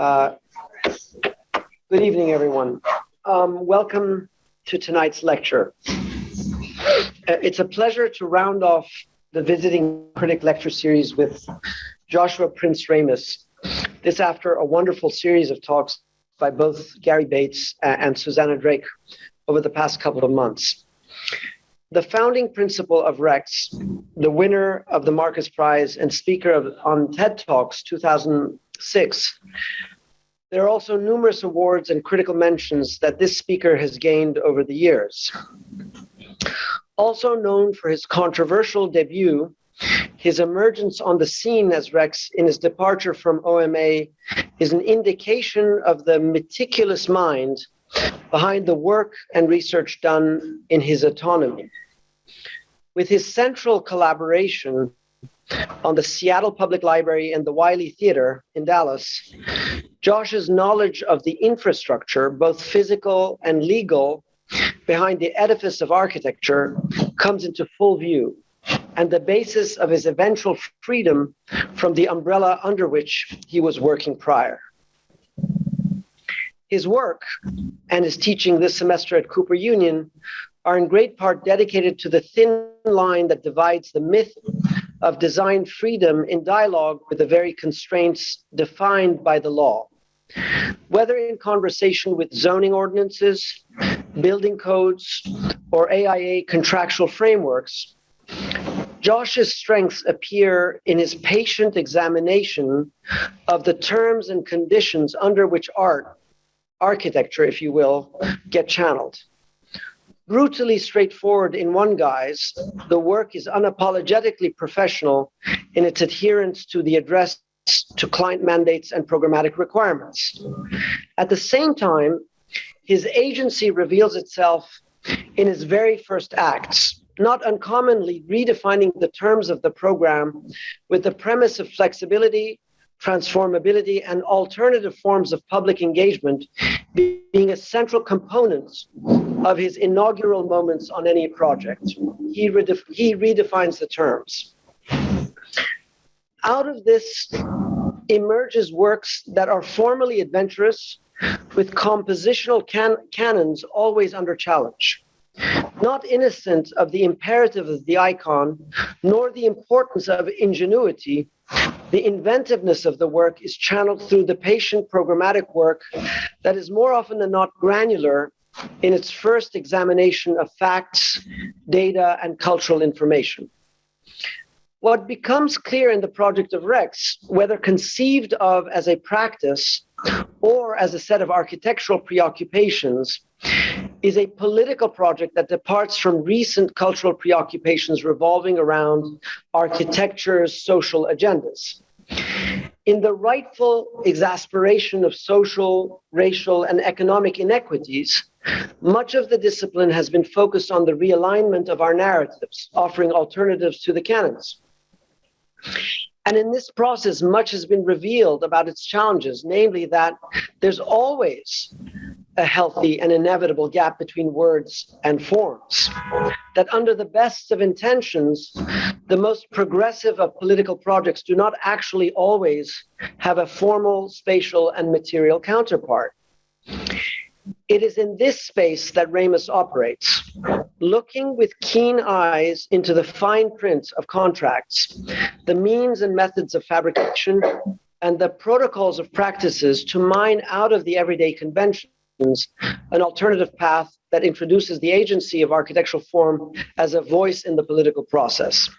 Good evening, everyone. Welcome to tonight's lecture. It's a pleasure to round off the Visiting Critic Lecture Series with Joshua Prince Ramus. This after a wonderful series of talks by both Gary Bates and Susanna Drake over the past couple of months. The founding principle of Rex, the winner of the Marcus Prize and speaker on TED Talks 2006, there are also numerous awards and critical mentions that this speaker has gained over the years. Also known for his controversial debut, his emergence on the scene as Rex in his departure from OMA is an indication of the meticulous mind behind the work and research done in his autonomy. With his central collaboration on the Seattle Public Library and the Wiley Theater in Dallas, Josh's knowledge of the infrastructure, both physical and legal, behind the edifice of architecture comes into full view, and the basis of his eventual freedom from the umbrella under which he was working prior. His work and his teaching this semester at Cooper Union are in great part dedicated to the thin line that divides the myth of design freedom in dialogue with the very constraints defined by the law. Whether in conversation with zoning ordinances, building codes, or AIA contractual frameworks, Josh's strengths appear in his patient examination of the terms and conditions under which architecture, if you will, get channeled. Brutally straightforward in one guise, the work is unapologetically professional in its adherence to the address to client mandates and programmatic requirements. At the same time, his agency reveals itself in his very first acts, not uncommonly redefining the terms of the program with the premise of flexibility, transformability, and alternative forms of public engagement being a central component of his inaugural moments on any project. He redefines the terms. Out of this emerges works that are formally adventurous, with compositional canons always under challenge. Not innocent of the imperative of the icon, nor the importance of ingenuity, the inventiveness of the work is channeled through the patient programmatic work that is more often than not granular in its first examination of facts, data, and cultural information. What becomes clear in the project of Rex, whether conceived of as a practice or as a set of architectural preoccupations, is a political project that departs from recent cultural preoccupations revolving around architecture's social agendas. In the rightful exasperation of social, racial, and economic inequities, much of the discipline has been focused on the realignment of our narratives, offering alternatives to the canons. And in this process, much has been revealed about its challenges, namely that there's always a healthy and inevitable gap between words and forms, that under the best of intentions, the most progressive of political projects do not actually always have a formal, spatial, and material counterpart. It is in this space that Ramus operates, looking with keen eyes into the fine print of contracts, the means and methods of fabrication, and the protocols of practices to mine out of the everyday conventions an alternative path that introduces the agency of architectural form as a voice in the political process.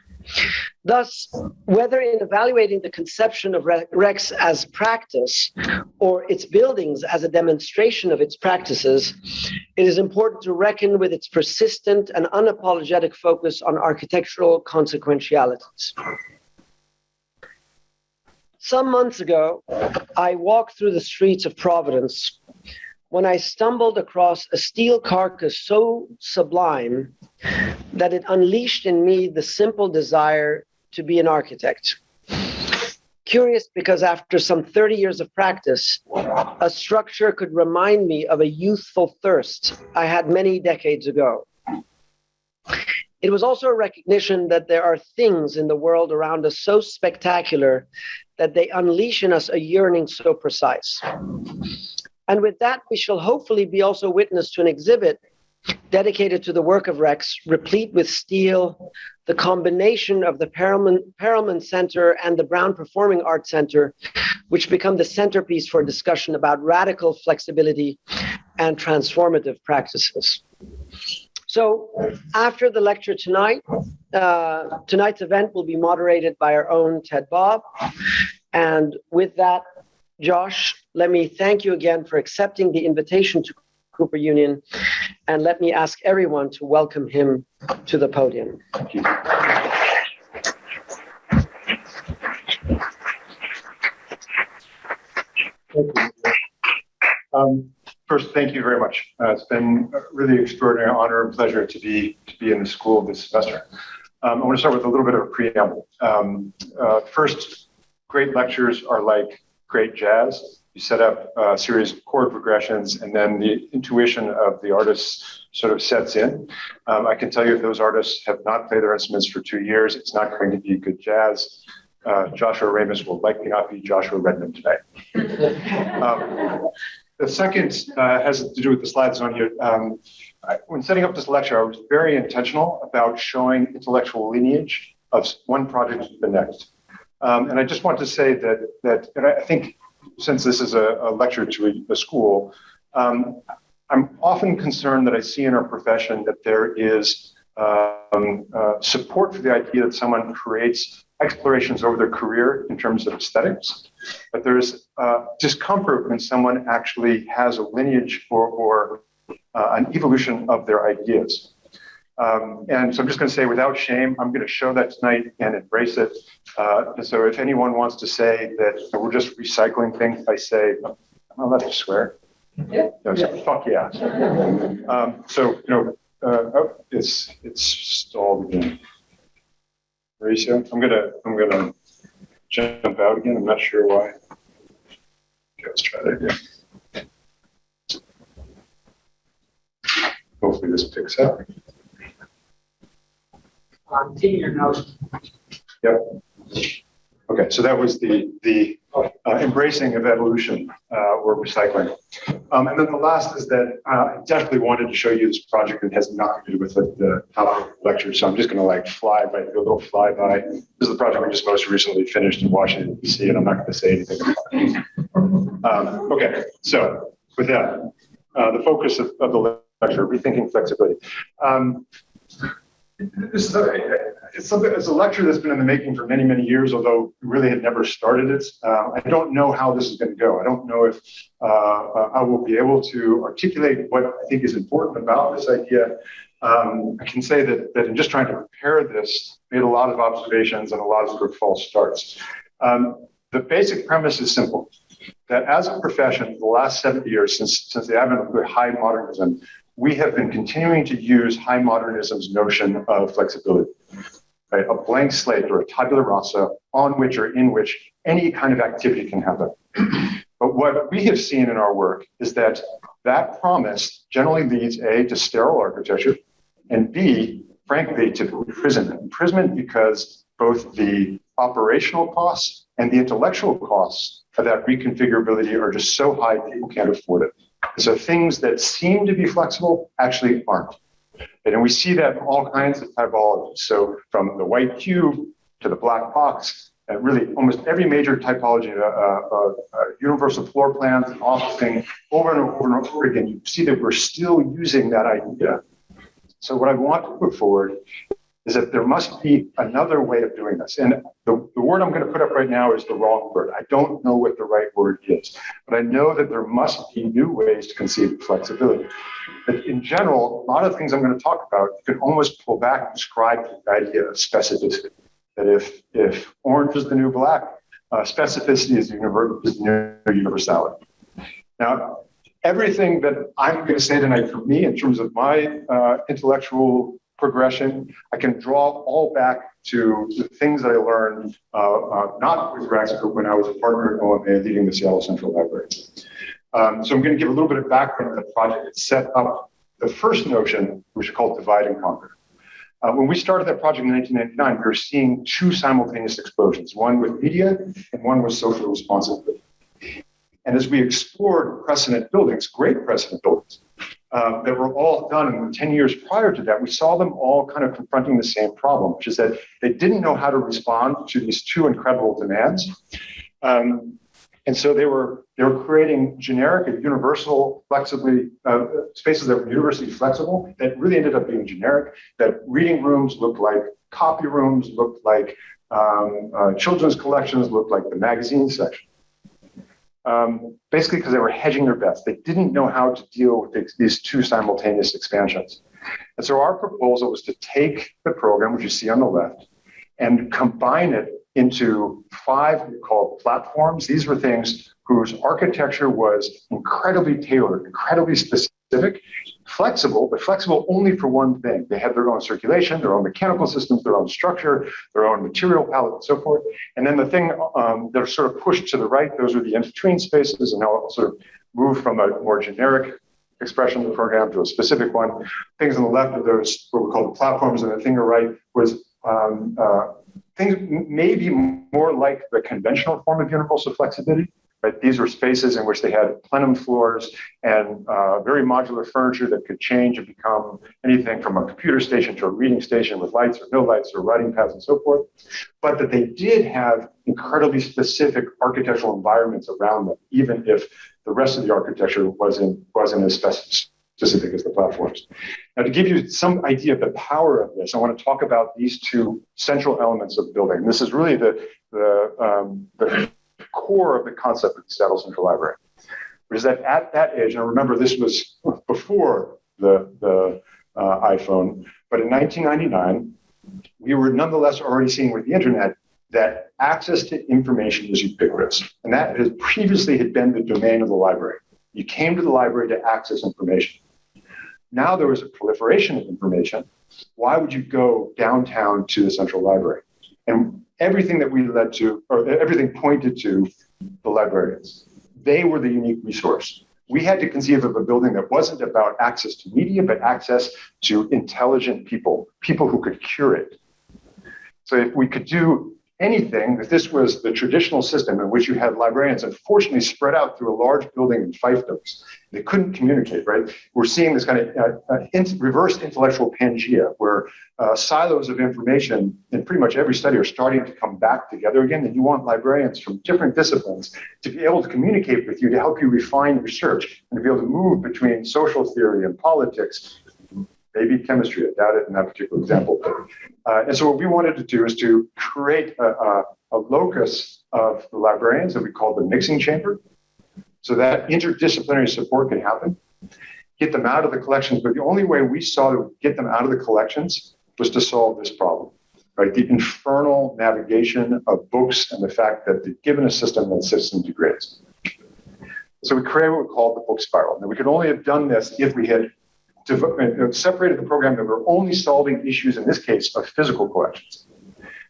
Thus, whether in evaluating the conception of Rex as practice or its buildings as a demonstration of its practices, it is important to reckon with its persistent and unapologetic focus on architectural consequentialities. Some months ago, I walked through the streets of Providence when I stumbled across a steel carcass so sublime that it unleashed in me the simple desire to be an architect. Curious because after some 30 years of practice, a structure could remind me of a youthful thirst I had many decades ago. it was also a recognition that there are things in the world around us so spectacular that they unleash in us a yearning so precise. And with that, we shall hopefully be also witness to an exhibit dedicated to the work of Rex, replete with steel, the combination of the Perelman Center and the Brown Performing Arts Center, which become the centerpiece for discussion about radical flexibility and transformative practices. So after the lecture tonight, tonight's event will be moderated by our own Ted Baab. And with that, Josh, let me thank you again for accepting the invitation to Cooper Union, and let me ask everyone to welcome him to the podium. Thank you. First, thank you very much. It's been a really extraordinary honor and pleasure to be in the school this semester. I want to start with a little bit of a preamble. First, great lectures are like great jazz. You set up a series of chord progressions, and then the intuition of the artist sort of sets in. I can tell you if those artists have not played their instruments for 2 years, it's not going to be good jazz. Joshua Ramus will likely not be Joshua Redmond tonight. The second has to do with the slides on here. When setting up this lecture, I was very intentional about showing intellectual lineage of one project to the next. And I just want to say that and I think since this is a lecture to a school, I'm often concerned that I see in our profession that there is support for the idea that someone creates explorations over their career in terms of aesthetics, but there's discomfort when someone actually has a lineage or an evolution of their ideas. And so I'm just going to say, without shame, I'm going to show that tonight and embrace it. And so if anyone wants to say that we're just recycling things, I say, I'll let you swear. Yeah. So, fuck yeah. It's stalled again. Mauricio, I'm gonna jump out again. I'm not sure why. Okay, let's try that again. Hopefully this picks up. Taking your notes. Yep. Okay, so that was the embracing of evolution or recycling. And then the last is that I definitely wanted to show you this project that has nothing to do with the topic of the lecture. So I'm just going to do a little flyby. This is the project we just most recently finished in Washington, D.C., and I'm not going to say anything about it. Okay, so with that, the focus of the lecture, Rethinking Flexibility. It's a lecture that's been in the making for many, many years, although we really had never started it. I don't know how this is going to go. I don't know if I will be able to articulate what I think is important about this idea. I can say that in just trying to prepare this, I made a lot of observations and a lot of sort of false starts. The basic premise is simple, that as a profession, for the last 70 years, since the advent of high modernism, we have been continuing to use high modernism's notion of flexibility, right? A blank slate or a tabula rasa on which or in which any kind of activity can happen. But what we have seen in our work is that promise generally leads A, to sterile architecture, and B, frankly, to imprisonment. Imprisonment because both the operational costs and the intellectual costs of that reconfigurability are just so high people can't afford it. So things that seem to be flexible actually aren't. And we see that in all kinds of typologies. So from the white cube to the black box, and really almost every major typology, universal floor plans and officing, over and over and over again, you see that we're still using that idea. So what I want to put forward is that there must be another way of doing this. And the word I'm going to put up right now is the wrong word. I don't know what the right word is, but I know that there must be new ways to conceive of flexibility. But in general, a lot of things I'm going to talk about, you can almost pull back and describe the idea of specificity. That if orange is the new black, specificity is the new universality. Now, everything that I'm going to say tonight for me in terms of my intellectual progression, I can draw all back to the things that I learned, not with Rex, but when I was a partner at OMA leading the Seattle Central Library. So I'm going to give a little bit of background on the project that set up the first notion, which is called divide and conquer. When we started that project in 1999, we were seeing two simultaneous explosions, one with media and one with social responsibility. And as we explored precedent buildings, great precedent buildings, that were all done in the 10 years prior to that, we saw them all kind of confronting the same problem, which is that they didn't know how to respond to these two incredible demands. And so they were creating generic and universal spaces that were universally flexible that really ended up being generic, that reading rooms looked like copy rooms, looked like children's collections, looked like the magazine section. Basically because they were hedging their bets. They didn't know how to deal with these two simultaneous expansions. And so our proposal was to take the program, which you see on the left, and combine it into 5 we call platforms. These were things whose architecture was incredibly tailored, incredibly specific, flexible, but flexible only for one thing. They had their own circulation, their own mechanical systems, their own structure, their own material palette, and so forth. And then the thing that are sort of pushed to the right, those are the in-between spaces, and now it'll sort of move from a more generic expression of the program to a specific one. Things on the left are those, what we call the platforms, and the thing on the right was things maybe more like the conventional form of universal flexibility. Right? These were spaces in which they had plenum floors and very modular furniture that could change and become anything from a computer station to a reading station with lights or no lights or writing pads and so forth. But that they did have incredibly specific architectural environments around them, even if the rest of the architecture wasn't as specific as the platforms. Now, to give you some idea of the power of this, I want to talk about these two central elements of the building. This is really the core of the concept of the Seattle Central Library, which is that at that age, and remember this was before the iPhone, but in 1999, we were nonetheless already seeing with the internet that access to information was ubiquitous. And that previously had been the domain of the library. You came to the library to access information. Now there was a proliferation of information. Why would you go downtown to the Central Library? And everything that we led to, or everything pointed to the librarians. They were the unique resource. We had to conceive of a building that wasn't about access to media, but access to intelligent people who could curate. So if we could do anything, if this was the traditional system in which you had librarians unfortunately spread out through a large building in fiefdoms, they couldn't communicate, right? We're seeing this kind of reverse intellectual Pangea, where silos of information in pretty much every study are starting to come back together again, and you want librarians from different disciplines to be able to communicate with you to help you refine research and to be able to move between social theory and politics, maybe chemistry. I doubt it in that particular example. And so what we wanted to do is to create a locus of the librarians that we call the mixing chamber, so that interdisciplinary support could happen, get them out of the collections. But the only way we saw to get them out of the collections was to solve this problem, right? The infernal navigation of books and the fact that given a system, that system degrades. So we created what we called the book spiral. Now, we could only have done this if we had separated the program that we're only solving issues, in this case, of physical collections.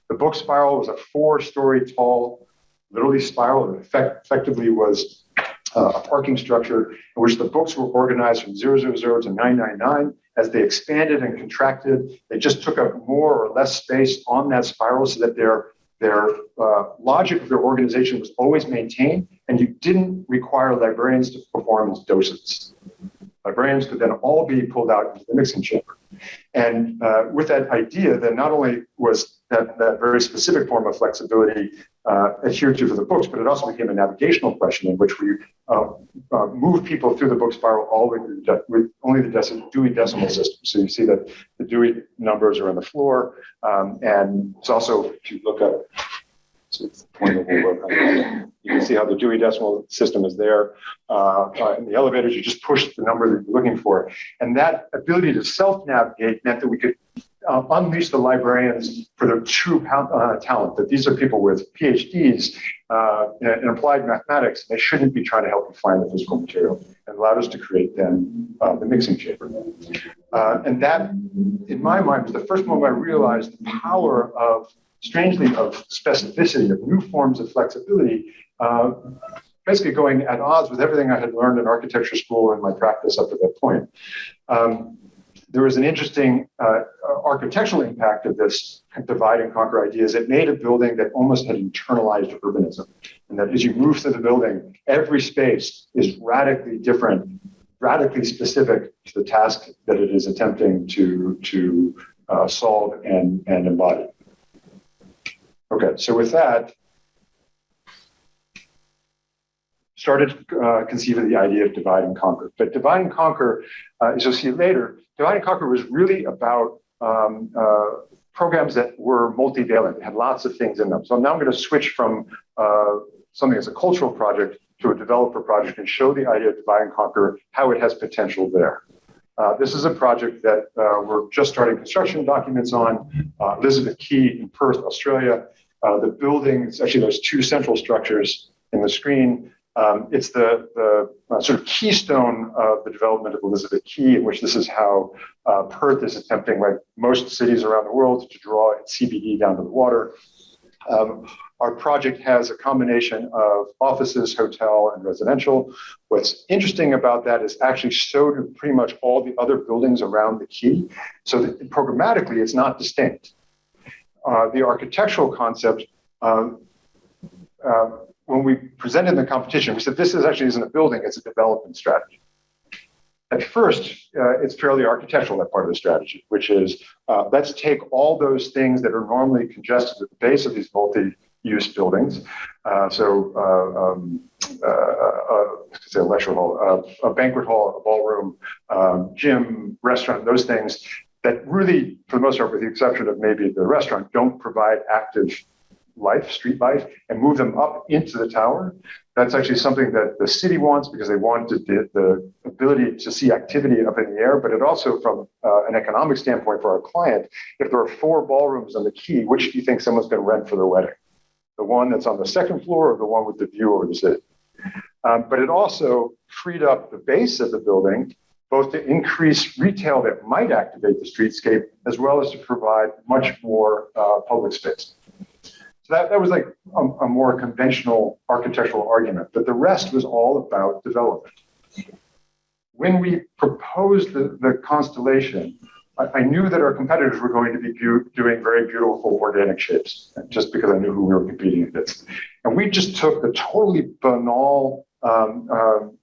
The book spiral was a 4-story tall, literally spiral that effectively was a parking structure in which the books were organized from 000 to 999. As they expanded and contracted, they just took up more or less space on that spiral so that their logic of their organization was always maintained, and you didn't require librarians to perform as docents. Librarians could then all be pulled out into the mixing chamber. And with that idea, then not only was that very specific form of flexibility adhered to for the books, but it also became a navigational question in which we moved people through the book spiral all the way with only the Dewey Decimal System. So you see that the Dewey numbers are on the floor. And it's also, if you look up, so it's the point that we'll work on. You can see how the Dewey Decimal System is there. In the elevators, you just push the number that you're looking for. And that ability to self-navigate meant that we could unleash the librarians for their true talent, that these are people with PhDs in applied mathematics. They shouldn't be trying to help you find the physical material, and allowed us to create then the mixing chamber. And that, in my mind, was the first moment I realized the power of specificity, of new forms of flexibility, basically going at odds with everything I had learned in architecture school and my practice up to that point. there was an interesting architectural impact of this divide and conquer idea. Is it made a building that almost had internalized urbanism, and that as you move through the building, every space is radically different, radically specific to the task that it is attempting to solve and embody. Okay, so with that, started conceiving the idea of divide and conquer. But divide and conquer, as you'll see later, divide and conquer was really about programs that were multivalent. They had lots of things in them. So now I'm going to switch from something that's a cultural project to a developer project and show the idea of divide and conquer, how it has potential there. This is a project that we're just starting construction documents on, Elizabeth Quay in Perth, Australia. The building, it's actually those two central structures in the screen. It's the sort of keystone of the development of Elizabeth Quay, in which this is how Perth is attempting, like most cities around the world, to draw its CBD down to the water. Our project has a combination of offices, hotel, and residential. What's interesting about that is actually so do pretty much all the other buildings around the quay. So that programmatically, it's not distinct. The architectural concept, when we presented the competition, we said this isn't a building, it's a development strategy. At first, it's purely architectural, that part of the strategy, which is let's take all those things that are normally congested at the base of these multi-use buildings. Say a lecture hall, a banquet hall, a ballroom, gym, restaurant, those things that really, for the most part, with the exception of maybe the restaurant, don't provide active life, street life, and move them up into the tower. That's actually something that the city wants because they wanted the ability to see activity up in the air, but it also, from an economic standpoint for our client, if there are 4 ballrooms on the quay, which do you think someone's going to rent for their wedding? The one that's on the second floor or the one with the view over the city? But it also freed up the base of the building, both to increase retail that might activate the streetscape, as well as to provide much more public space. So that was like a more conventional architectural argument, but the rest was all about development. When we proposed the constellation, I knew that our competitors were going to be doing very beautiful organic shapes, just because I knew who we were competing against. And we just took the totally banal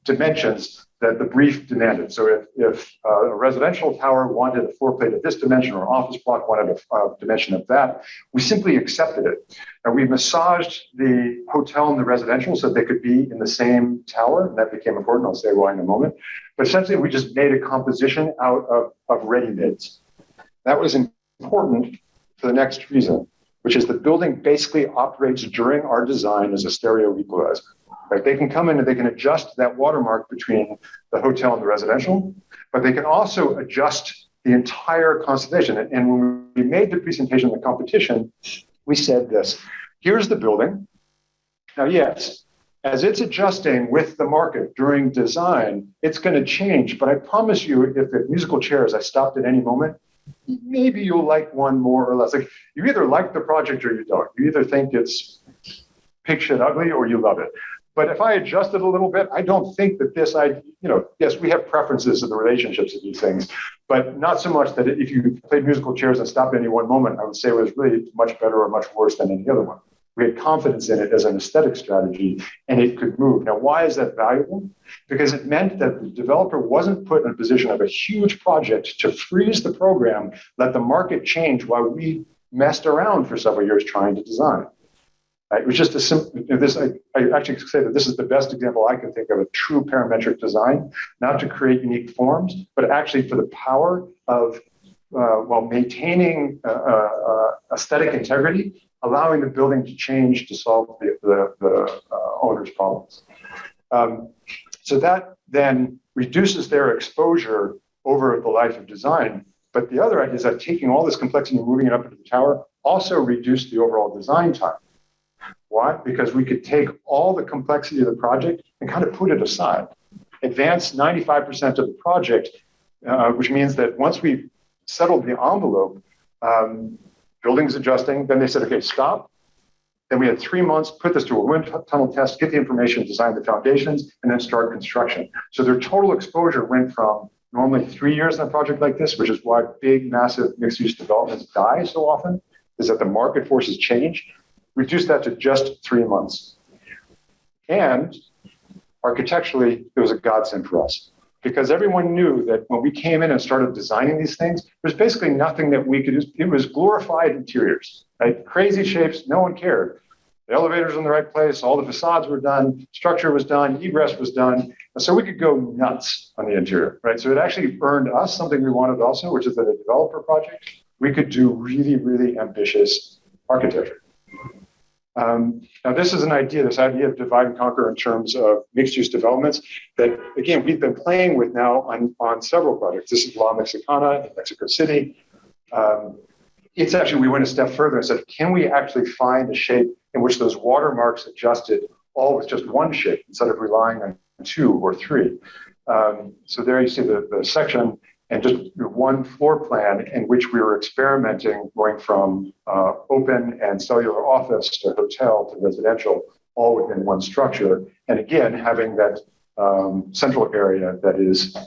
dimensions that the brief demanded. So if a residential tower wanted a floor plate of this dimension, or an office block wanted a dimension of that, we simply accepted it. And we massaged the hotel and the residential so they could be in the same tower. And that became important. I'll say why in a moment. But essentially, we just made a composition out of ready-mades. That was important for the next reason, which is the building basically operates during our design as a stereo equalizer. Right? They can come in and they can adjust that watermark between the hotel and the residential, but they can also adjust the entire constellation. And when we made the presentation of the competition, we said this: here's the building. Now, yes, as it's adjusting with the market during design, it's going to change. But I promise you, if the musical chairs, I stopped at any moment, maybe you'll like one more or less. Like, you either like the project or you don't. You either think it's pig shit ugly or you love it. But if I adjust it a little bit, I don't think that yes, we have preferences in the relationships of these things, but not so much that if you played musical chairs and stopped at any one moment, I would say it was really much better or much worse than any other one. We had confidence in it as an aesthetic strategy, and it could move. Now, why is that valuable? Because it meant that the developer wasn't put in a position of a huge project to freeze the program, let the market change while we messed around for several years trying to design. It was just a simple, I actually say that this is the best example I can think of true parametric design, not to create unique forms, but actually for the power of, while maintaining aesthetic integrity, allowing the building to change to solve the owner's problems. So that then reduces their exposure over the life of design. But the other idea is that taking all this complexity and moving it up into the tower also reduced the overall design time. Why? Because we could take all the complexity of the project and kind of put it aside. Advance 95% of the project, which means that once we settled the envelope, buildings adjusting, then they said, okay, stop. Then we had 3 months, put this to a wind tunnel test, get the information, design the foundations, and then start construction. So their total exposure went from normally 3 years in a project like this, which is why big, massive mixed-use developments die so often, is that the market forces change. Reduce that to just 3 months. And architecturally, it was a godsend for us because everyone knew that when we came in and started designing these things, there's basically nothing that we could do. It was glorified interiors, right? Crazy shapes, no one cared. The elevators in the right place, all the facades were done, structure was done, egress was done. And so we could go nuts on the interior, right? So it actually earned us something we wanted also, which is that a developer project, we could do really, really ambitious architecture. Now, this is an idea, this idea of divide and conquer in terms of mixed-use developments that, again, we've been playing with now on several projects. This is La Mexicana in Mexico City. It's actually, we went a step further and said, can we actually find a shape in which those watermarks adjusted all with just one shape instead of relying on 2 or 3? So there you see the section and just one floor plan in which we were experimenting going from open and cellular office to hotel to residential, all within one structure. And again, having that central area that is,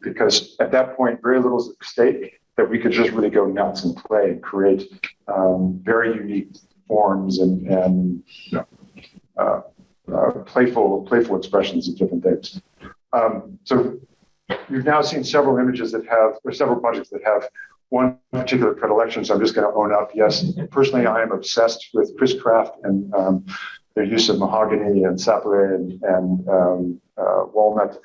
because at that point, very little is at stake, that we could just really go nuts and play and create very unique forms and playful expressions of different things. So you've now seen several images that have, or several projects that have one particular predilection. So I'm just going to own up. Yes, personally, I am obsessed with Chris Craft and their use of mahogany and sapele and walnut.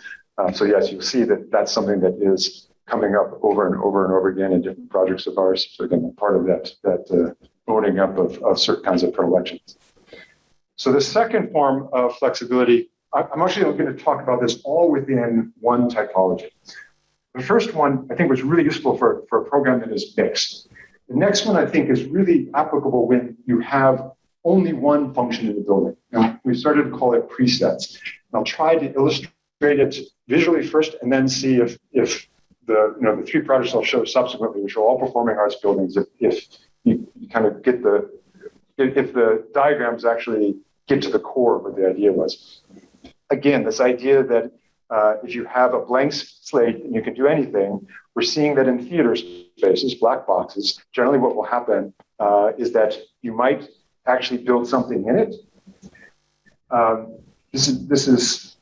So yes, you'll see that that's something that is coming up over and over and over again in different projects of ours. So again, part of that owning up of certain kinds of predilections. So the second form of flexibility, I'm actually going to talk about this all within one typology. The first one, I think, was really useful for a program that is mixed. The next one, I think, is really applicable when you have only one function in the building. And we started to call it presets. And I'll try to illustrate it visually first and then see if the 3 projects I'll show subsequently, which are all performing arts buildings, if you kind of get if the diagrams actually get to the core of what the idea was. Again, this idea that if you have a blank slate and you can do anything, we're seeing that in theater spaces, black boxes, generally what will happen is that you might actually build something in it. This is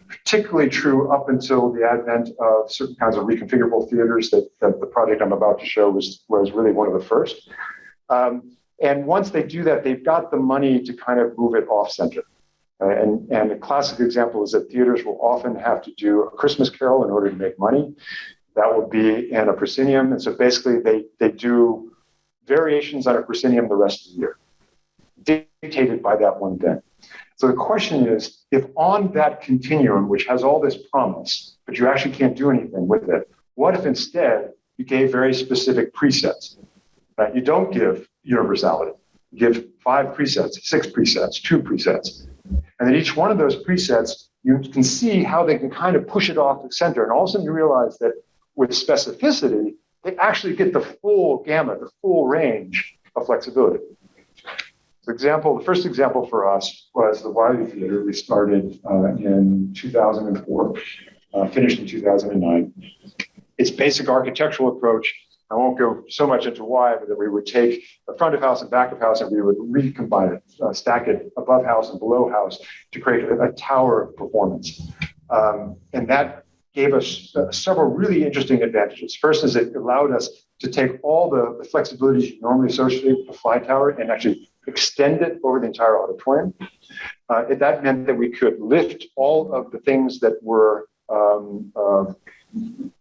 particularly true up until the advent of certain kinds of reconfigurable theaters that the project I'm about to show was really one of the first. And once they do that, they've got the money to kind of move it off center. And a classic example is that theaters will often have to do a Christmas carol in order to make money. That will be in a proscenium. And so basically they do variations on a proscenium the rest of the year, dictated by that one thing. So the question is, if on that continuum, which has all this promise, but you actually can't do anything with it, what if instead you gave very specific presets? Right? You don't give universality. You give 5 presets, 6 presets, 2 presets. And then each one of those presets, you can see how they can kind of push it off the center. And all of a sudden you realize that with specificity, they actually get the full gamut, the full range of flexibility. The first example for us was the Wiley Theater. We started in 2004, finished in 2009. Its basic architectural approach, I won't go so much into why, but that we would take the front of house and back of house and we would recombine it, stack it above house and below house to create a tower of performance. And that gave us several really interesting advantages. First is it allowed us to take all the flexibilities you normally associate with the fly tower and actually extend it over the entire auditorium. That meant that we could lift all of the things that were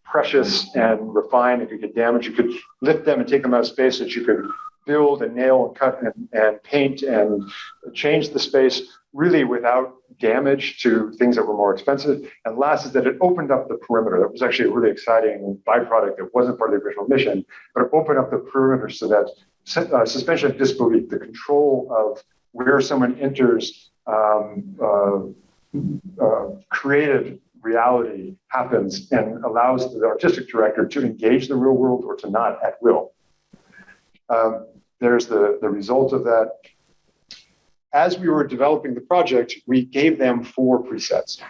precious and refined and could get damaged. You could lift them and take them out of space so that you could build and nail and cut and paint and change the space really without damage to things that were more expensive. And last is that it opened up the perimeter. That was actually a really exciting byproduct that wasn't part of the original mission, but it opened up the perimeter so that suspension of disbelief, the control of where someone enters creative reality happens and allows the artistic director to engage the real world or to not at will. There's the result of that. As we were developing the project, we gave them 4 presets.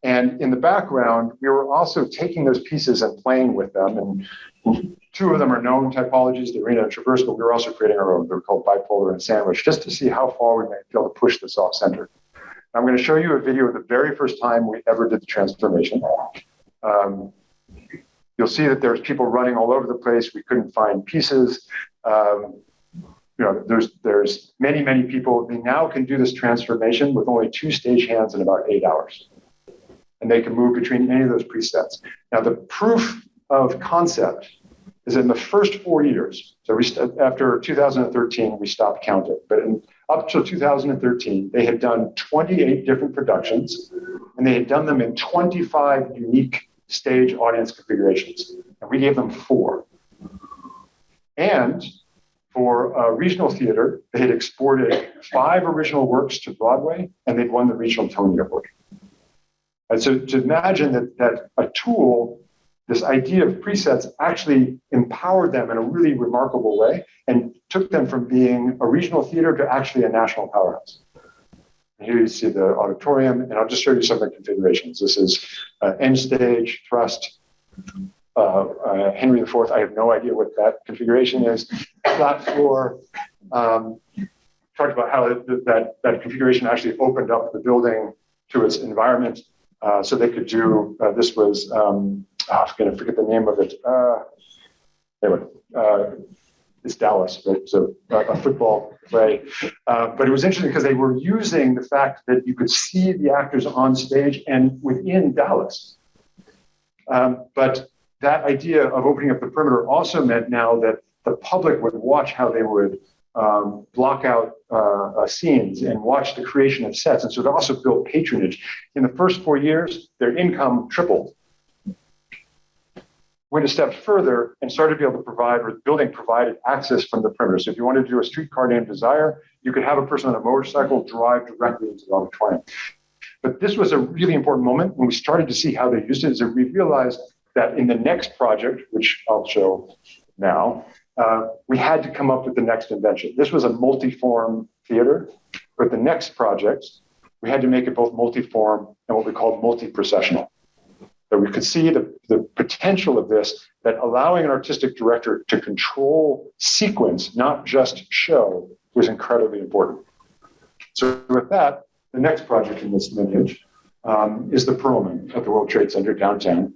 And in the background, we were also taking those pieces and playing with them. And two of them are known typologies, the arena and traverse, but we were also creating our own. They're called bipolar and sandwich, just to see how far we might be able to push this off center. I'm going to show you a video of the very first time we ever did the transformation. You'll see that there's people running all over the place. We couldn't find pieces. There's many people. They now can do this transformation with only 2 stagehands in about 8 hours. And they can move between any of those presets. Now, the proof of concept is in the first 4 years. So after 2013, we stopped counting. But up till 2013, they had done 28 different productions, and they had done them in 25 unique stage audience configurations. And we gave them 4. And for regional theater, they had exported 5 original works to Broadway, and they'd won the regional Tony Award. And so to imagine that a tool, this idea of presets, actually empowered them in a really remarkable way and took them from being a regional theater to actually a national powerhouse. And here you see the auditorium, and I'll just show you some of the configurations. This is end stage, thrust, Henry IV. I have no idea what that configuration is. Flat floor. Talked about how that configuration actually opened up the building to its environment. So they could do, this was, I'm going to forget the name of it. It's Dallas, right? So a football play. But it was interesting because they were using the fact that you could see the actors on stage and within Dallas. But that idea of opening up the perimeter also meant now that the public would watch how they would block out scenes and watch the creation of sets. And so it also built patronage. In the first 4 years, their income tripled. Went a step further and started to be able to provide, or the building provided access from the perimeter. So if you wanted to do a streetcar named Desire, you could have a person on a motorcycle drive directly into the auditorium. But this was a really important moment when we started to see how they used it, is that we realized that in the next project, which I'll show now, we had to come up with the next invention. This was a multi-form theater, but the next project, we had to make it both multi-form and what we called multi-processional. That we could see the potential of this, that allowing an artistic director to control sequence, not just show, was incredibly important. So with that, the next project in this lineage is the Perlman at the World Trade Center downtown.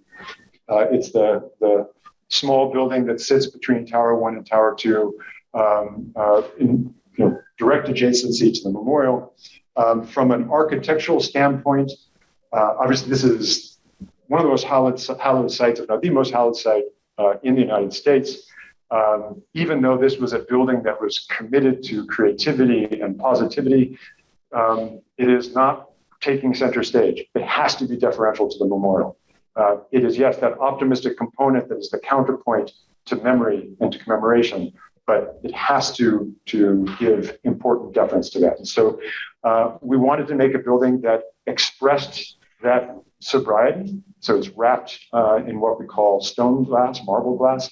It's the small building that sits between Tower 1 and Tower 2, in direct adjacency to the memorial. From an architectural standpoint, obviously this is one of the most hallowed sites, if not the most hallowed site in the United States. Even though this was a building that was committed to creativity and positivity, it is not taking center stage. It has to be deferential to the memorial. It is, yes, that optimistic component that is the counterpoint to memory and to commemoration, but it has to give important deference to that. And so we wanted to make a building that expressed that sobriety. So it's wrapped in what we call stone glass, marble glass.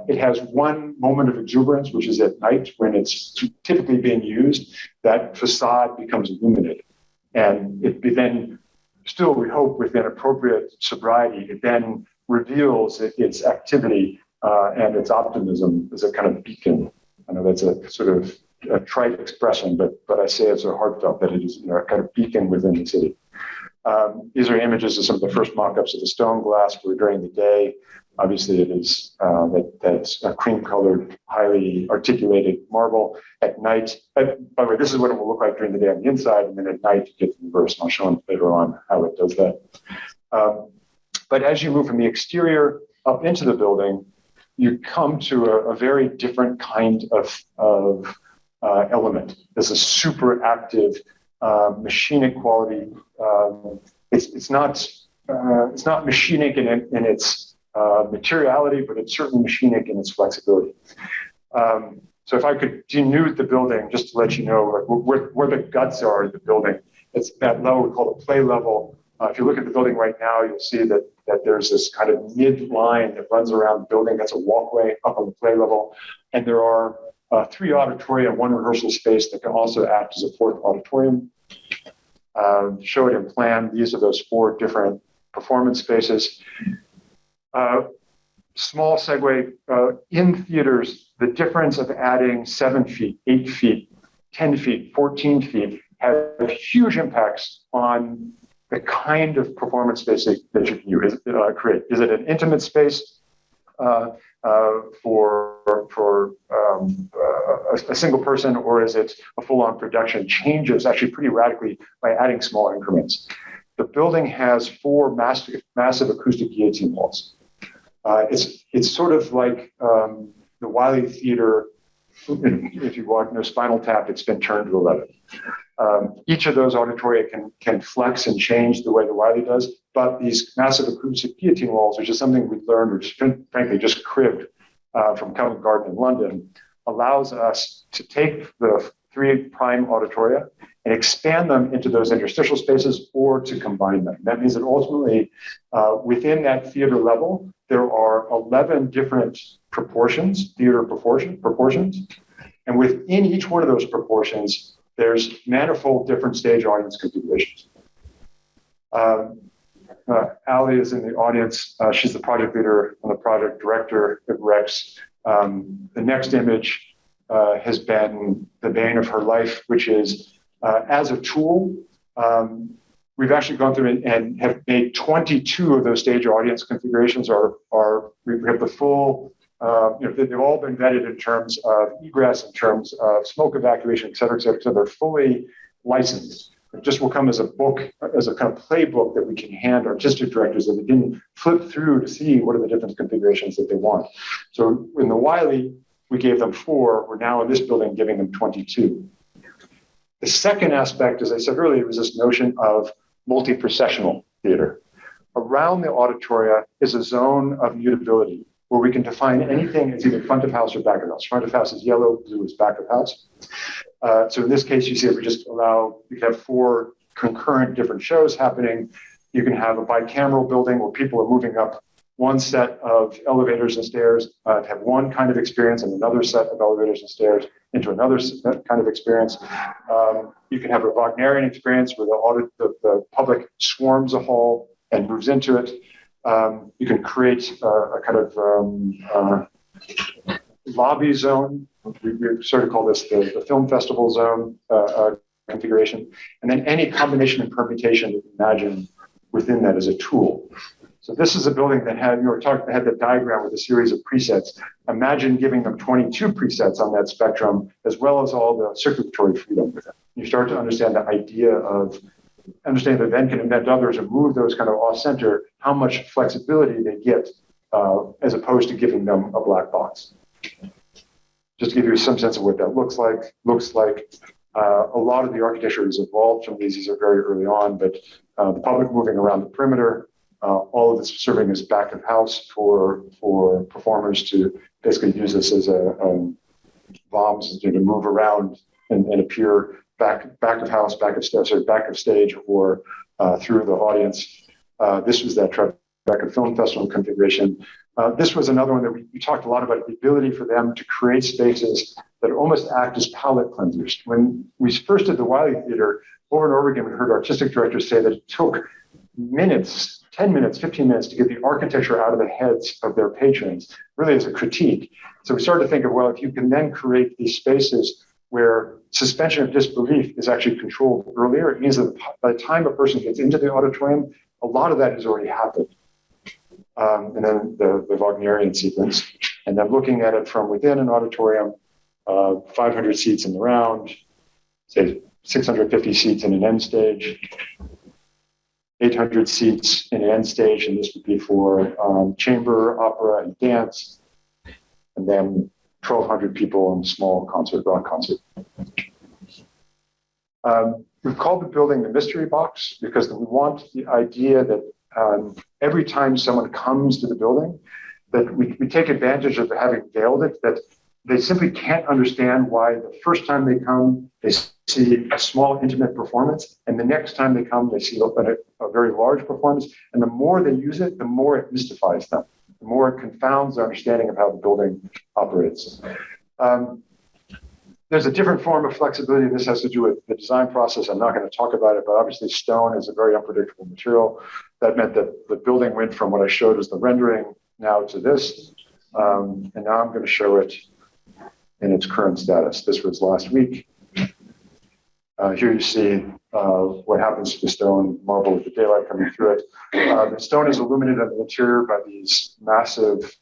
It has one moment of exuberance, which is at night when it's typically being used, that facade becomes illuminated. And it then, still we hope within appropriate sobriety, it then reveals its activity and its optimism as a kind of beacon. I know that's a sort of a trite expression, but I say it's so heartfelt that it is a kind of beacon within the city. These are images of some of the first mock-ups of the stone glass for during the day. Obviously, it is that's a cream-colored, highly articulated marble. At night, by the way, this is what it will look like during the day on the inside, and then at night, you get the reverse, and I'll show them later on how it does that. But as you move from the exterior up into the building, you come to a very different kind of element. There's a super active, machinic quality. It's not machinic in its materiality, but it's certainly machinic in its flexibility. So if I could denude the building, just to let you know where the guts are of the building, it's that level we call the play level. If you look at the building right now, you'll see that there's this kind of mid-line that runs around the building. That's a walkway up on the play level. And there are 3 auditoria, 1 rehearsal space that can also act as a 4th auditorium. show it in plan. These are those 4 different performance spaces. Small segue, in theaters, the difference of adding 7 feet, 8 feet, 10 feet, 14 feet have huge impacts on the kind of performance space that you can create. Is it an intimate space for a single person, or is it a full-on production? Changes actually pretty radically by adding small increments. The building has 4 massive acoustic guillotine walls. It's sort of like the Wiley Theater. If you want Spinal Tap, it's been turned to 11. Each of those auditoria can flex and change the way the Wiley does, but these massive acoustic guillotine walls, which is something we've learned, or just, frankly just cribbed from Covent Garden in London, allows us to take the 3 prime auditoria and expand them into those interstitial spaces or to combine them. That means that ultimately, within that theater level, there are 11 different proportions, theater proportions. And within each one of those proportions, there's manifold different stage audience configurations. Ali is in the audience. She's the project leader and the project director at Rex. The next image has been the bane of her life, which is as a tool, we've actually gone through and have made 22 of those stage audience configurations. We have the full, they've all been vetted in terms of egress, in terms of smoke evacuation, et cetera, et cetera. So they're fully licensed. It just will come as a book, as a kind of playbook that we can hand artistic directors that they can flip through to see what are the different configurations that they want. So in the Wiley, we gave them 4. We're now in this building giving them 22. The second aspect, as I said earlier, was this notion of multi-processional theater. Around the auditoria is a zone of mutability where we can define anything as either front of house or back of house. Front of house is yellow, blue is back of house. So in this case, you see we just allow, you can have 4 concurrent different shows happening. You can have a bicameral building where people are moving up one set of elevators and stairs to have one kind of experience and another set of elevators and stairs into another kind of experience. You can have a Wagnerian experience where the public swarms a hall and moves into it. You can create a kind of lobby zone. We sort of call this the film festival zone configuration. And then any combination and permutation that you imagine within that as a tool. So this is a building that had the diagram with a series of presets. Imagine giving them 22 presets on that spectrum, as well as all the circulatory freedom with it. You start to understand the idea of understanding that then can invent others and move those kind of off-center, how much flexibility they get as opposed to giving them a black box. Just to give you some sense of what that looks like. A lot of the architecture has evolved from these. These are very early on, but the public moving around the perimeter, all of this serving as back of house for performers to basically use this as a bombs to move around and appear back of house, back of stage, or through the audience. This was that Tribeca Film Festival configuration. This was another one that we talked a lot about, the ability for them to create spaces that almost act as palette cleansers. When we first did the Wiley Theater, over and over again, we heard artistic directors say that it took minutes, 10 minutes, 15 minutes to get the architecture out of the heads of their patrons, really as a critique. So we started to think of, well, if you can then create these spaces where suspension of disbelief is actually controlled earlier, it means that by the time a person gets into the auditorium, a lot of that has already happened. And then the Wagnerian sequence, and then looking at it from within an auditorium, 500 seats in the round, say 650 seats in an end stage, 800 seats in an end stage, and this would be for chamber, opera, and dance, and then 1,200 people in small rock concert. We've called the building the mystery box because we want the idea that every time someone comes to the building, that we take advantage of having veiled it, that they simply can't understand why the first time they come, they see a small, intimate performance, and the next time they come, they see a very large performance. And the more they use it, the more it mystifies them, the more it confounds their understanding of how the building operates. There's a different form of flexibility. This has to do with the design process. I'm not going to talk about it, but obviously stone is a very unpredictable material. That meant that the building went from what I showed as the rendering now to this. And now I'm going to show it in its current status. This was last week. Here you see what happens to the stone marble with the daylight coming through it. The stone is illuminated on the interior by these massive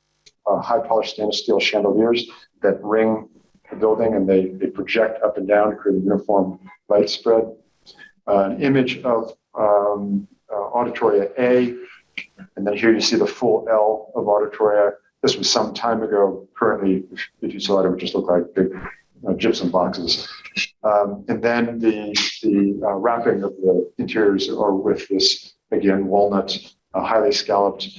high polished stainless steel chandeliers that ring the building, and they project up and down to create a uniform light spread. An image of Auditoria A, and then here you see the full L of Auditoria. This was some time ago. Currently, if you saw it, it would just look like big gypsum boxes. And then the wrapping of the interiors are with this, again, walnut, highly scalloped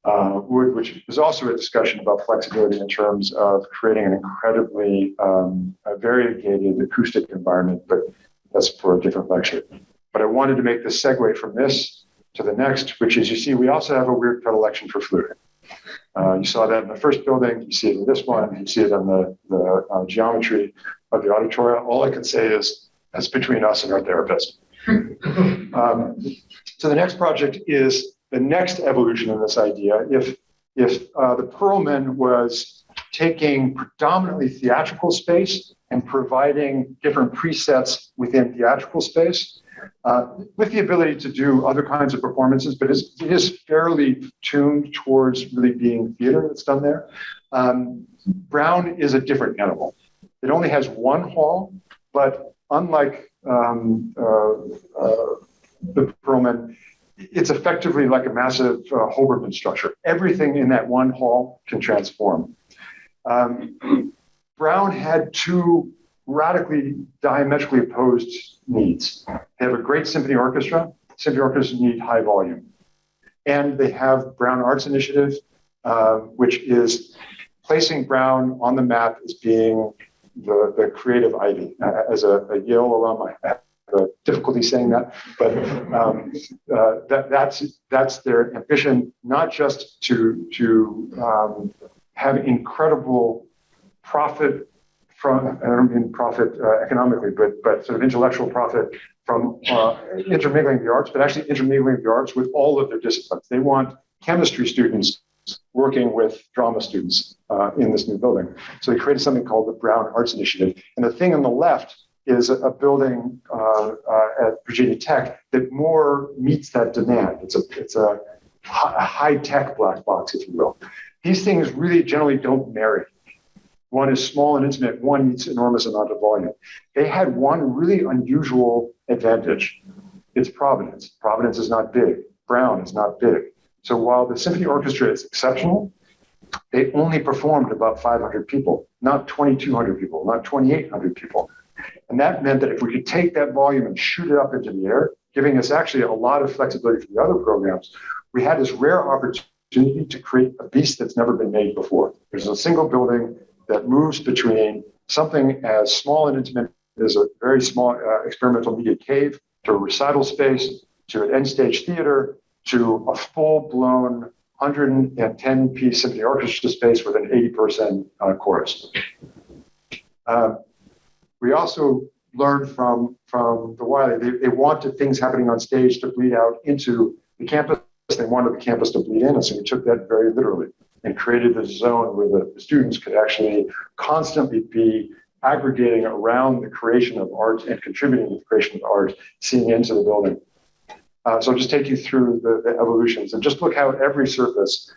wood, which is also a discussion about flexibility in terms of creating an incredibly variegated acoustic environment, but that's for a different lecture. But I wanted to make the segue from this to the next, which is, you see, we also have a weird predilection for fluid. You saw that in the first building, you see it in this one, you see it on the geometry of the Auditoria. All I can say is that's between us and our therapist. So the next project is the next evolution of this idea. If the Perlman was taking predominantly theatrical space and providing different presets within theatrical space, with the ability to do other kinds of performances, but it is fairly tuned towards really being theater that's done there. Brown is a different animal. It only has one hall, but unlike the Perlman, it's effectively like a massive Holberman structure. Everything in that one hall can transform. Brown had two radically diametrically opposed needs. They have a great symphony orchestra. Symphony orchestras need high volume. And they have Brown Arts Initiative, which is placing Brown on the map as being the creative ivy. As a Yale alum, I have difficulty saying that, but that's their ambition, not just to have incredible profit from, I don't mean profit economically, but sort of intellectual profit from intermingling the arts, but actually intermingling the arts with all of their disciplines. They want chemistry students working with drama students in this new building. So they created something called the Brown Arts Initiative. And the thing on the left is a building at Virginia Tech that more meets that demand. It's a high-tech black box, if you will. These things really generally don't marry. One is small and intimate, one needs enormous amount of volume. They had one really unusual advantage. It's Providence. Providence is not big. Brown is not big. So while the symphony orchestra is exceptional, they only performed about 500 people, not 2,200 people, not 2,800 people. And that meant that if we could take that volume and shoot it up into the air, giving us actually a lot of flexibility for the other programs, we had this rare opportunity to create a beast that's never been made before. There's a single building that moves between something as small and intimate as a very small experimental media cave, to a recital space, to an end stage theater, to a full-blown 110-piece symphony orchestra space with an 80-person chorus. We also learned from the Wiley, they wanted things happening on stage to bleed out into the campus. They wanted the campus to bleed in, and so we took that very literally and created this zone where the students could actually constantly be aggregating around the creation of art and contributing to the creation of art, seeing into the building. So I'll just take you through the evolutions and just look how every surface,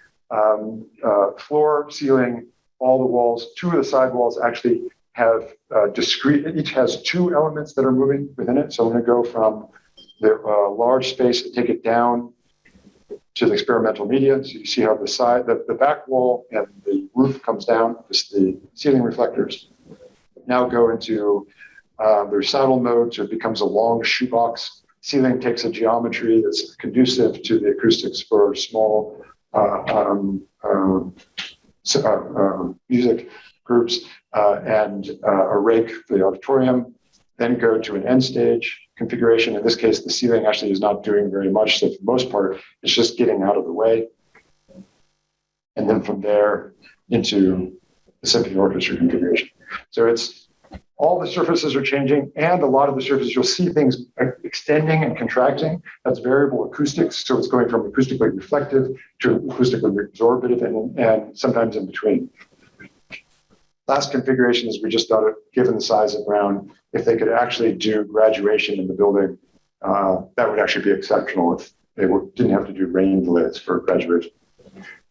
floor, ceiling, all the walls, two of the side walls actually have discrete, each has two elements that are moving within it. So I'm going to go from the large space and take it down to the experimental media. So you see how the side, the back wall and the roof comes down, the ceiling reflectors now go into the recital mode, so it becomes a long shoebox. Ceiling takes a geometry that's conducive to the acoustics for small music groups and a rake for the auditorium, then go to an end stage configuration. In this case, the ceiling actually is not doing very much. So for the most part, it's just getting out of the way. And then from there into the symphony orchestra configuration. So it's All the surfaces are changing, and a lot of the surfaces, you'll see things extending and contracting. That's variable acoustics. So it's going from acoustically reflective to acoustically absorptive and sometimes in between. Last configuration is we just thought, given the size of Brown, if they could actually do graduation in the building, that would actually be exceptional if they didn't have to do rain delays for graduation.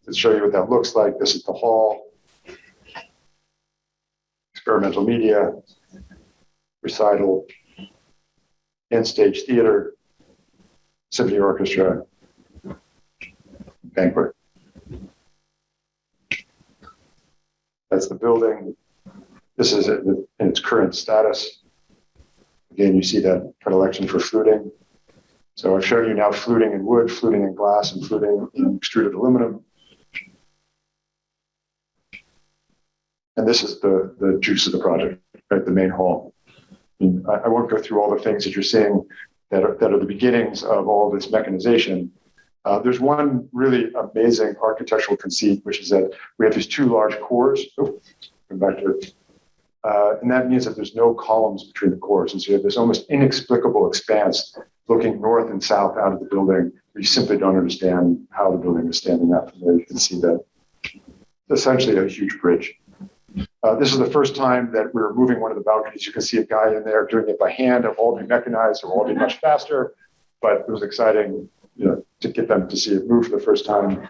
To show you what that looks like, this is the hall, experimental media, recital, in-stage theater, symphony orchestra, banquet. That's the building. This is it in its current status. Again, you see that predilection for fluting. So I've shown you now fluting in wood, fluting in glass, and fluting in extruded aluminum. And this is the juice of the project, right? The main hall. I won't go through all the things that you're seeing that are the beginnings of all this mechanization. There's one really amazing architectural conceit, which is that we have these two large cores. Oh, come back to it. And that means that there's no columns between the cores. And so you have this almost inexplicable expanse looking north and south out of the building. You simply don't understand how the building is standing up. From there you can see that it's essentially a huge bridge. This is the first time that we're moving one of the balconies. You can see a guy in there doing it by hand. It'll all be mechanized. It'll all be much faster. But it was exciting, to get them to see it move for the first time.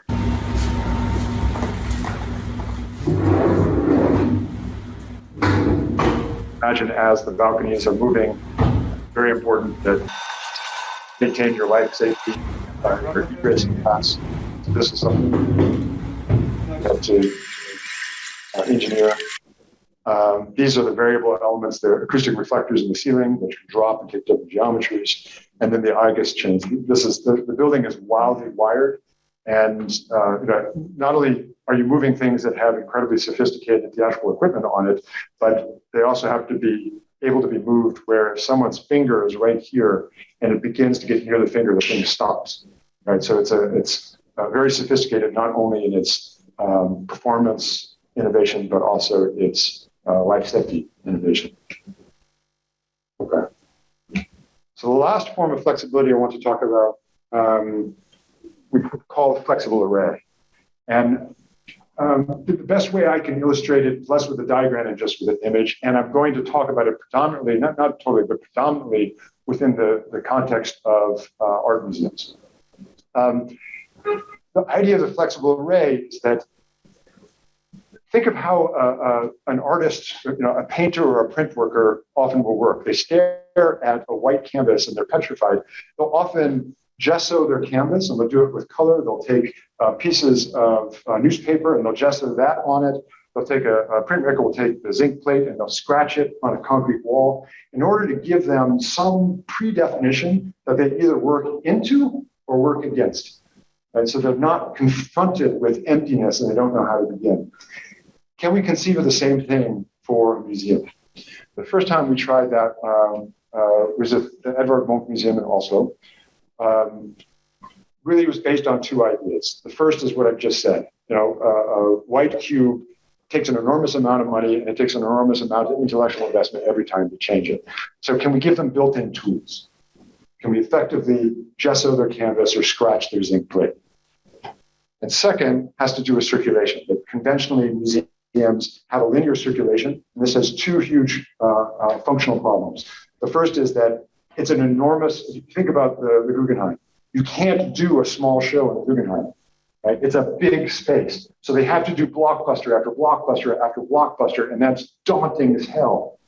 Imagine as the balconies are moving, very important that maintain your life safety for egress and pass. So this is something you have to engineer. These are the variable elements, the acoustic reflectors in the ceiling, which can drop and take different geometries, and then the IGUS chains. This is the building is wildly wired, and not only are you moving things that have incredibly sophisticated theatrical equipment on it, but they also have to be able to be moved where if someone's finger is right here and it begins to get near the finger, the thing stops. Right, so it's very sophisticated, not only in its performance innovation, but also its life safety innovation. Okay. So the last form of flexibility I want to talk about, we call flexible array. And the best way I can illustrate it, less with a diagram and just with an image, and I'm going to talk about it predominantly, not totally, but predominantly within the context of art museums. The idea of the flexible array is that think of how an artist, a painter or a print worker often will work. They stare at a white canvas and they're petrified. They'll often gesso their canvas, and they'll do it with color. They'll take pieces of newspaper and they'll gesso that on it. They'll take a printmaker will take the zinc plate and they'll scratch it on a concrete wall in order to give them some predefinition that they either work into or work against. And so they're not confronted with emptiness and they don't know how to begin. Can we conceive of the same thing for a museum? The first time we tried that was at the Edvard Munch Museum in Oslo. Really was based on two ideas. The first is what I've just said. A white cube takes an enormous amount of money and it takes an enormous amount of intellectual investment every time to change it. So can we give them built-in tools? Can we effectively gesso their canvas or scratch their zinc plate? And second has to do with circulation. That conventionally museums have a linear circulation, and this has two huge functional problems. The first is that it's an enormous, if you think about the Guggenheim, you can't do a small show in the Guggenheim, right? It's a big space. So they have to do blockbuster after blockbuster after blockbuster, and that's daunting as hell.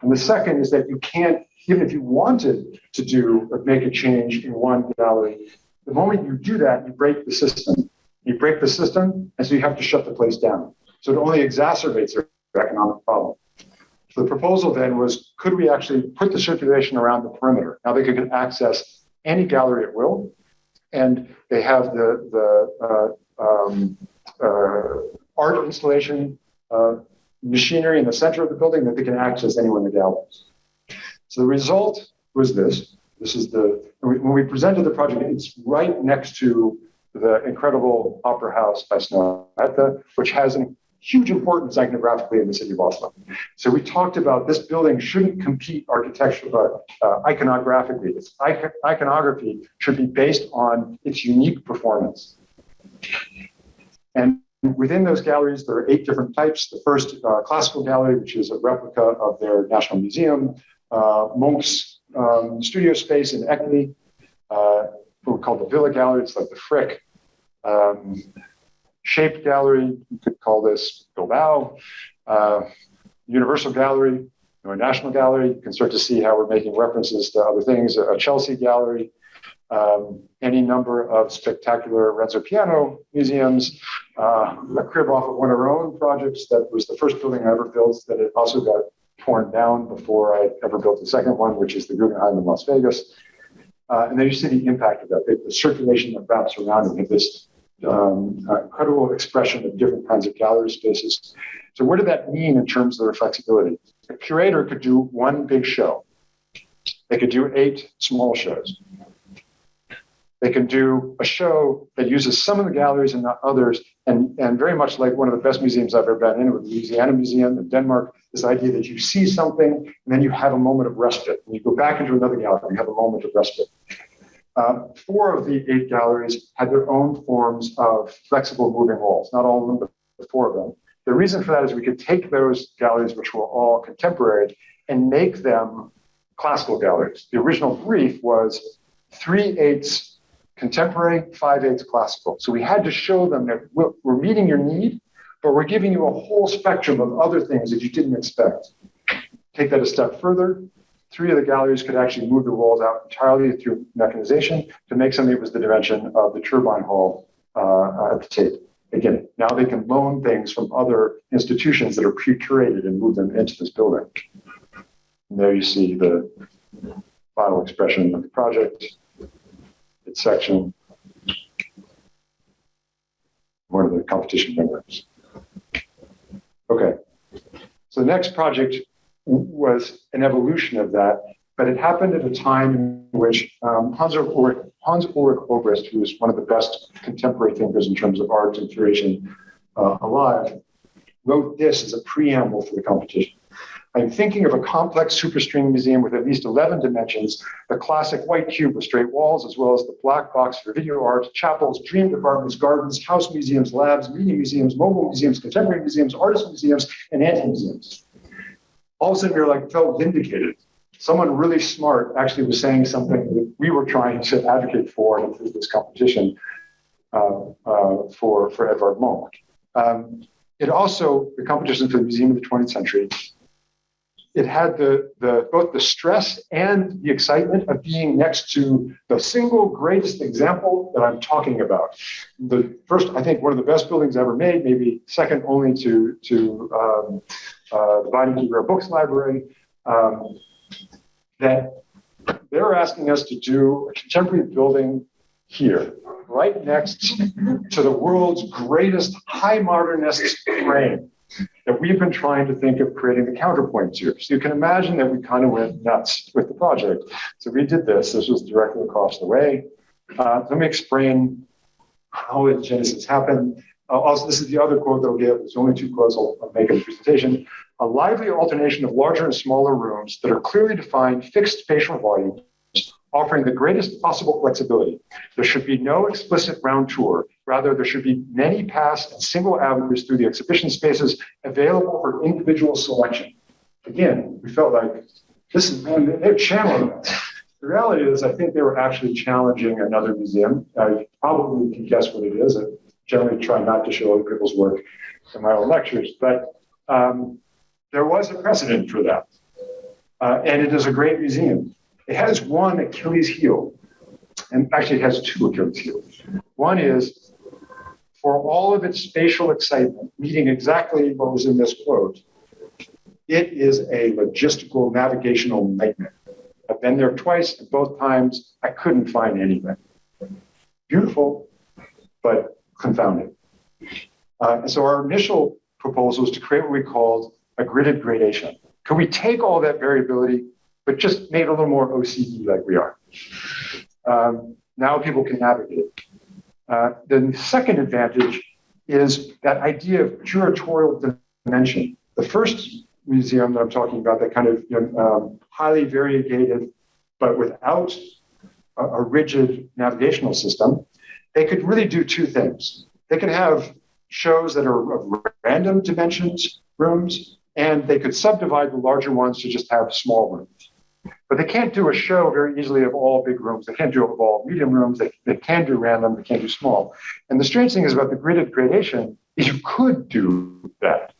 And the second is that you can't, even if you wanted to do or make a change in one gallery, the moment you do that, you break the system. You break the system, and so you have to shut the place down. So it only exacerbates their economic problem. So the proposal then was, could we actually put the circulation around the perimeter? Now they could access any gallery at will, and they have the art installation machinery in the center of the building that they can access anywhere in the galleries. So the result was this. This is when we presented the project, it's right next to the incredible Opera House by Snow, which has a huge importance iconographically in the city of Oslo. So we talked about this building shouldn't compete iconographically. Its iconography should be based on its unique performance. And within those galleries, there are 8 different types. The first, classical gallery, which is a replica of their National Museum, Munch's studio space in Eckley, what we call the Villa Gallery, it's like the Frick. Shaped Gallery, you could call this Bilbao. Universal Gallery, or National Gallery, you can start to see how we're making references to other things. A Chelsea Gallery, any number of spectacular Renzo Piano museums, a crib off of one of our own projects that was the first building I ever built that it also got torn down before I ever built the second one, which is the Guggenheim in Las Vegas. And then you see the impact of that, the circulation that wraps around it, this incredible expression of different kinds of gallery spaces. So what did that mean in terms of their flexibility? A curator could do one big show. They could do 8 small shows. They can do a show that uses some of the galleries and not others, and very much like one of the best museums I've ever been in, with the Louisiana Museum in Denmark, this idea that you see something and then you have a moment of respite. When you go back into another gallery, you have a moment of respite. 4 of the 8 galleries had their own forms of flexible moving walls, not all of them, but 4 of them. The reason for that is we could take those galleries, which were all contemporary, and make them classical galleries. The original brief was 3/8 contemporary, 5/8 classical. So we had to show them that we're meeting your need, but we're giving you a whole spectrum of other things that you didn't expect. Take that a step further. 3 of the galleries could actually move the walls out entirely through mechanization to make something that was the dimension of the turbine hall at the Tate. Again, now they can loan things from other institutions that are pre-curated and move them into this building. And there you see the final expression of the project, its section, one of the competition winners. Okay, so the next project was an evolution of that, but it happened at a time in which Hans Ulrich Obrist, who is one of the best contemporary thinkers in terms of art and curation alive, wrote this as a preamble for the competition. I'm thinking of a complex superstring museum with at least 11 dimensions, the classic white cube with straight walls, as well as the black box for video art, chapels, dream departments, gardens, house museums, labs, media museums, mobile museums, contemporary museums, artist museums, and anti-museums. All of a sudden, we felt vindicated. Someone really smart actually was saying something that we were trying to advocate for in this competition for Edvard Munch. It also, the competition for the Museum of the 20th Century, it had both the stress and the excitement of being next to the single greatest example that I'm talking about. The first, I think, one of the best buildings ever made, maybe second only to the Binding Rare Books Library, that they're asking us to do a contemporary building here, right next to the world's greatest high modernist frame that we've been trying to think of creating the counterpoint to. So you can imagine that we kind of went nuts with the project. So we did this. This was directly across the way. Let me explain how the genesis happened. Also, this is the other quote that I'll give. There's only 2 quotes I'll make in the presentation. A lively alternation of larger and smaller rooms that are clearly defined fixed spatial volumes, offering the greatest possible flexibility. There should be no explicit round tour. Rather, there should be many paths and single avenues through the exhibition spaces available for individual selection. Again, we felt like this is one they're channeling us. The reality is, I think they were actually challenging another museum. I probably can guess what it is. I generally try not to show other people's work in my own lectures, but there was a precedent for that. And it is a great museum. It has one Achilles heel, and actually it has 2 Achilles heels. One is, for all of its spatial excitement, meeting exactly what was in this quote, it is a logistical navigational nightmare. I've been there twice, and both times I couldn't find anything. Beautiful, but confounding. And so our initial proposal was to create what we called a gridded gradation. Could we take all that variability, but just make it a little more OCD like we are? Now people can navigate. Then the second advantage is that idea of curatorial dimension. The first museum that I'm talking about, that kind of highly variegated, but without a rigid navigational system, they could really do two things. They could have shows that are of random dimensions rooms, and they could subdivide the larger ones to just have small rooms. But they can't do a show very easily of all big rooms. They can't do it of all medium rooms. They can do random, they can't do small. And the strange thing is about the gridded gradation is you could do that.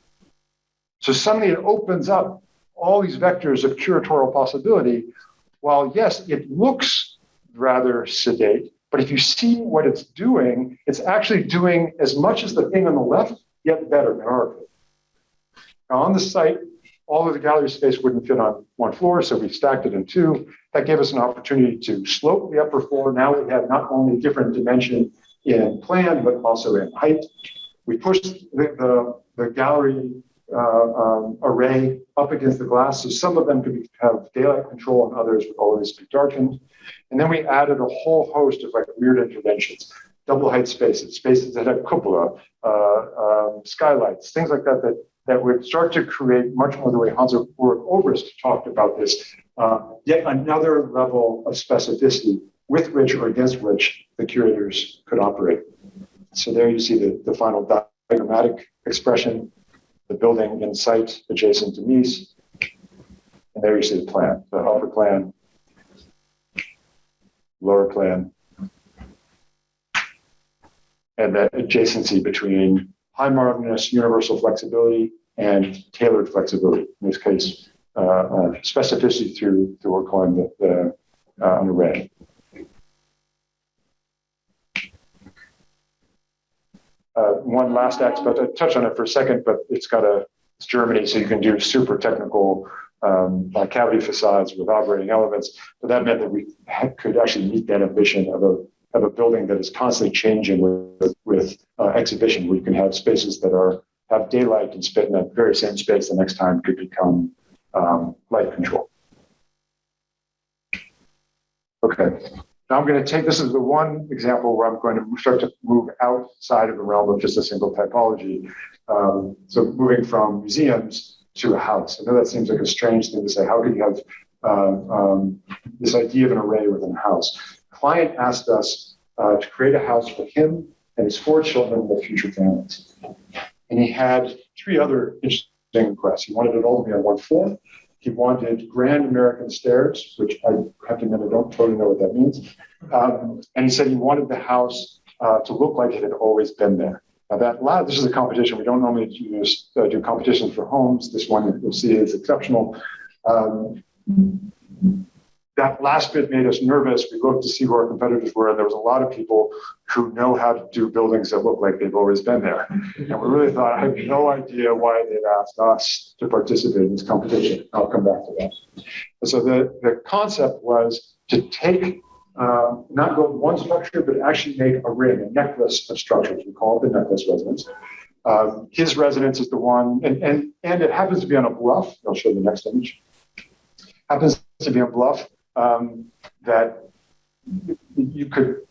So suddenly it opens up all these vectors of curatorial possibility. While yes, it looks rather sedate, but if you see what it's actually doing as much as the thing on the left, yet better in our opinion. Now on the site, all of the gallery space wouldn't fit on one floor, so we stacked it in two. That gave us an opportunity to slope the upper floor. Now we have not only different dimension in plan, but also in height. We pushed the gallery array up against the glass, so some of them could have daylight control and others would always be darkened. And then we added a whole host of like weird interventions, double height spaces that had cupola, skylights, things like that would start to create much more the way Hans Obrist talked about this, yet another level of specificity with which or against which the curators could operate. So there you see the final diagrammatic expression, the building in sight adjacent to Mies, and there you see the plan, the upper plan, lower plan, and that adjacency between high modernist universal flexibility and tailored flexibility. In this case, specificity through what we're calling an array. One last aspect, I touched on it for a second, but it's Germany, so you can do super technical cavity facades with operating elements. But that meant that we could actually meet that ambition of a building that is constantly changing with exhibition, where you can have spaces that have daylight and spit in that very same space the next time could become light control. Okay. Now I'm going to this is the one example where I'm going to start to move outside of the realm of just a single typology. So moving from museums to a house. I know that seems like a strange thing to say. How could you have this idea of an array within a house? Client asked us to create a house for him and his 4 children with future families. And he had 3 other interesting requests. He wanted it all to be on one floor. He wanted grand American stairs, which I have to admit, I don't totally know what that means. And he said he wanted the house to look like it had always been there. Now this is a competition. We don't normally do competitions for homes. This one you'll see is exceptional. That last bit made us nervous. We looked to see who our competitors were, and there was a lot of people who know how to do buildings that look like they've always been there. And we really thought, I have no idea why they've asked us to participate in this competition. I'll come back to that. So the concept was to take, not build one structure, but actually make a ring, a necklace of structures. We call it the necklace residence. His residence is the one, and it happens to be on a bluff. I'll show you the next image. Happens to be a bluff that you could,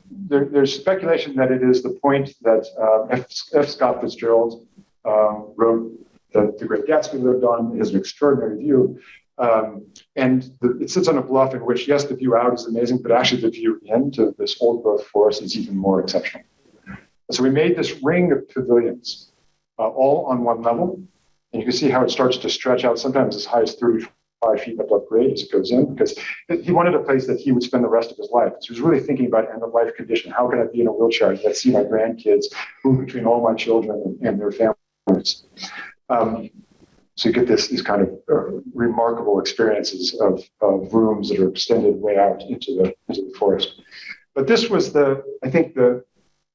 there's speculation that it is the point that F. Scott Fitzgerald wrote that The Great Gatsby lived on. It has an extraordinary view. It sits on a bluff in which, yes, the view out is amazing, but actually the view into this old growth forest is even more exceptional. So we made this ring of pavilions, all on one level. And you can see how it starts to stretch out, sometimes as high as 35 feet above grade as it goes in, because he wanted a place that he would spend the rest of his life. So he was really thinking about end-of-life condition. How can I be in a wheelchair and see my grandkids move between all my children and their families? So you get these kind of remarkable experiences of rooms that are extended way out into the forest. But this was I think the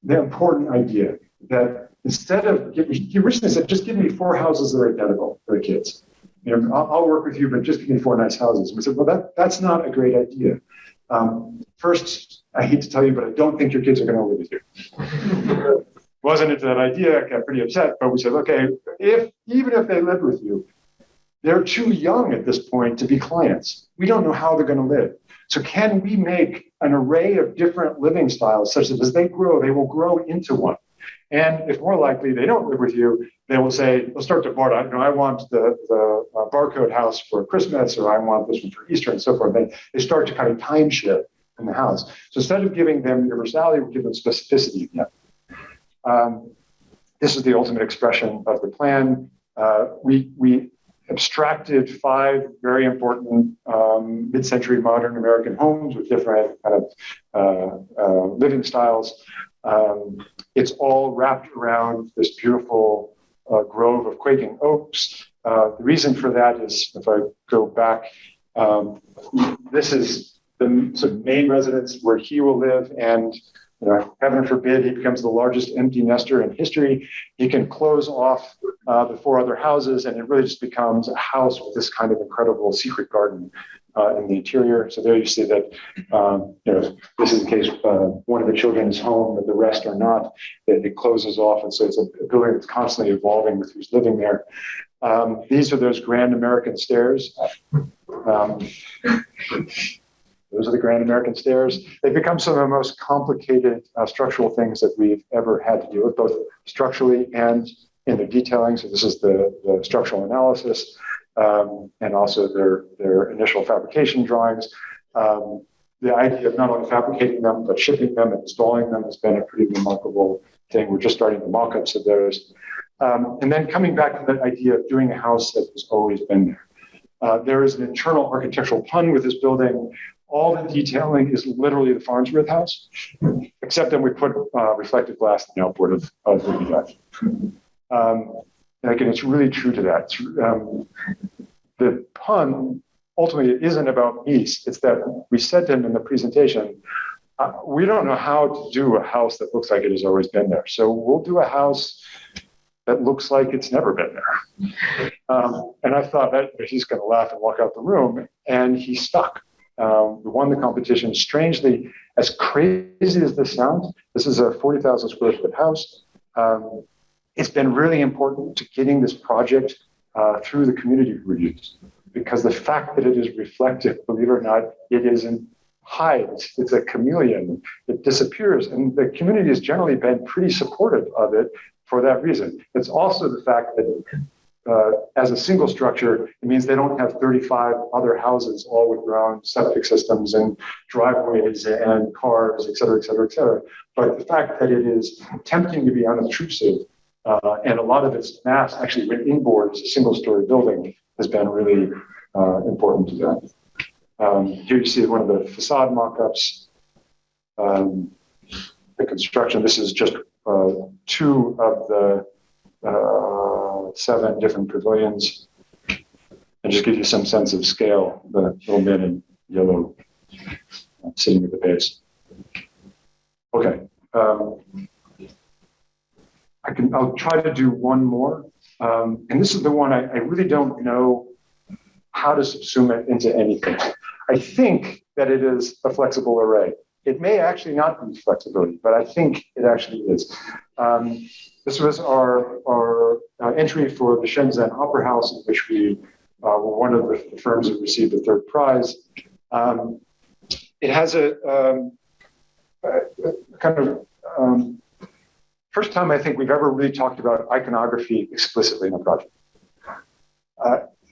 important idea that instead of, he originally said, just give me 4 houses that are identical for the kids. I'll work with you, but just give me 4 nice houses. And we said, well, that's not a great idea. First, I hate to tell you, but I don't think your kids are going to live with you. Wasn't into that idea, got pretty upset, but we said, okay, even if they live with you, they're too young at this point to be clients. We don't know how they're going to live. So can we make an array of different living styles such that as they grow, they will grow into one? And if more likely they don't live with you, they will say, they'll start to barter. I want the barcode house for Christmas, or I want this one for Easter, and so forth. They start to kind of timeshare in the house. So instead of giving them universality, we give them specificity again. This is the ultimate expression of the plan. We abstracted 5 very important mid-century modern American homes with different kind of living styles. It's all wrapped around this beautiful grove of quaking oaks. The reason for that is, if I go back, this is the sort of main residence where he will live, and heaven forbid he becomes the largest empty nester in history. He can close off the 4 other houses, and it really just becomes a house with this kind of incredible secret garden in the interior. So there you see that this is the case. One of the children is home, but the rest are not. It closes off, and so it's a building that's constantly evolving with who's living there. These are those grand American stairs. Those are the grand American stairs. They've become some of the most complicated structural things that we've ever had to deal with, both structurally and in their detailing. So this is the structural analysis, and also their initial fabrication drawings. The idea of not only fabricating them, but shipping them and installing them has been a pretty remarkable thing. We're just starting the mock-ups of those. And then coming back to the idea of doing a house that has always been there. There is an internal architectural pun with this building. All the detailing is literally the Farnsworth house, except then we put reflective glass in the outboard of the drive. And again, it's really true to that. The pun ultimately isn't about Mies. It's that we said to him in the presentation, we don't know how to do a house that looks like it has always been there. So we'll do a house that looks like it's never been there. And I thought that he's going to laugh and walk out the room, and he stuck. We won the competition. Strangely, as crazy as this sounds, this is a 40,000 square foot house. It's been really important to getting this project through the community reviews, because the fact that it is reflective, believe it or not, it isn't hides. It's a chameleon. It disappears. And the community has generally been pretty supportive of it for that reason. It's also the fact that as a single structure, it means they don't have 35 other houses, all with their own septic systems and driveways and cars, et cetera, et cetera, et cetera. But the fact that it is attempting to be unobtrusive, and a lot of its mass actually went inboard as a single-story building, has been really important to that. Here you see one of the facade mock-ups. The construction, this is just 2 of the 7 different pavilions, and just give you some sense of scale. The little men in yellow sitting at the base. Okay, I'll try to do one more, and this is the one I really don't know how to subsume it into anything. I think that it is a flexible array. It may actually not be flexibility, but I think it actually is. This was our entry for the Shenzhen Opera House, in which we were one of the firms that received the 3rd prize. It has a kind of first time I think we've ever really talked about iconography explicitly in a project.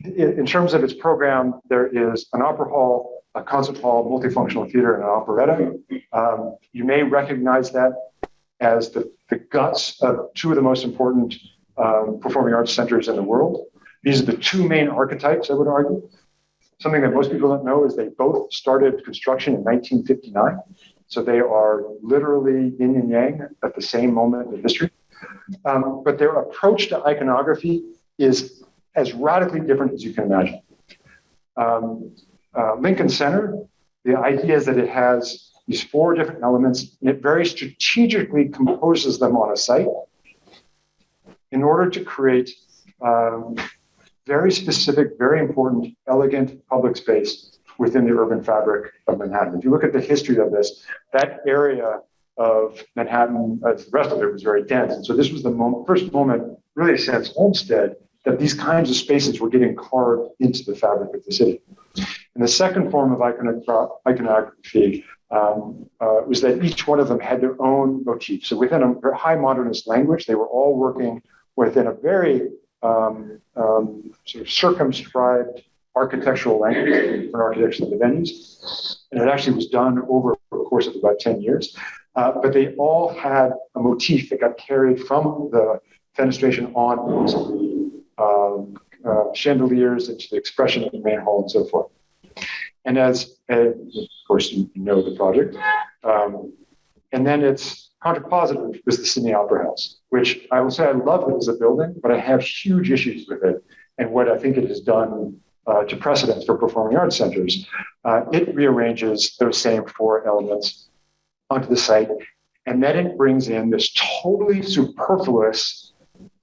In terms of its program, there is an opera hall, a concert hall, multifunctional theater, and an operetta. You may recognize that as the guts of 2 of the most important performing arts centers in the world. These are the 2 main archetypes, I would argue. Something that most people don't know is they both started construction in 1959. So they are literally yin and yang at the same moment in history. But their approach to iconography is as radically different as you can imagine. Lincoln Center, the idea is that it has these 4 different elements, and it very strategically composes them on a site in order to create very specific, very important, elegant public space within the urban fabric of Manhattan. If you look at the history of this, that area of Manhattan, the rest of it was very dense. And so this was the first moment, really since Olmsted, that these kinds of spaces were getting carved into the fabric of the city. And the second form of iconography was that each one of them had their own motif. So within a very high modernist language, they were all working within a very sort of circumscribed architectural language for architecture of the venues. And it actually was done over a course of about 10 years. But they all had a motif that got carried from the fenestration on to the chandeliers into the expression of the main hall and so forth. And of course, you know the project. And then its contrapositive was the Sydney Opera House, which I will say I love it as a building, but I have huge issues with it and what I think it has done to precedents for performing arts centers. It rearranges those same four elements onto the site, and then it brings in this totally superfluous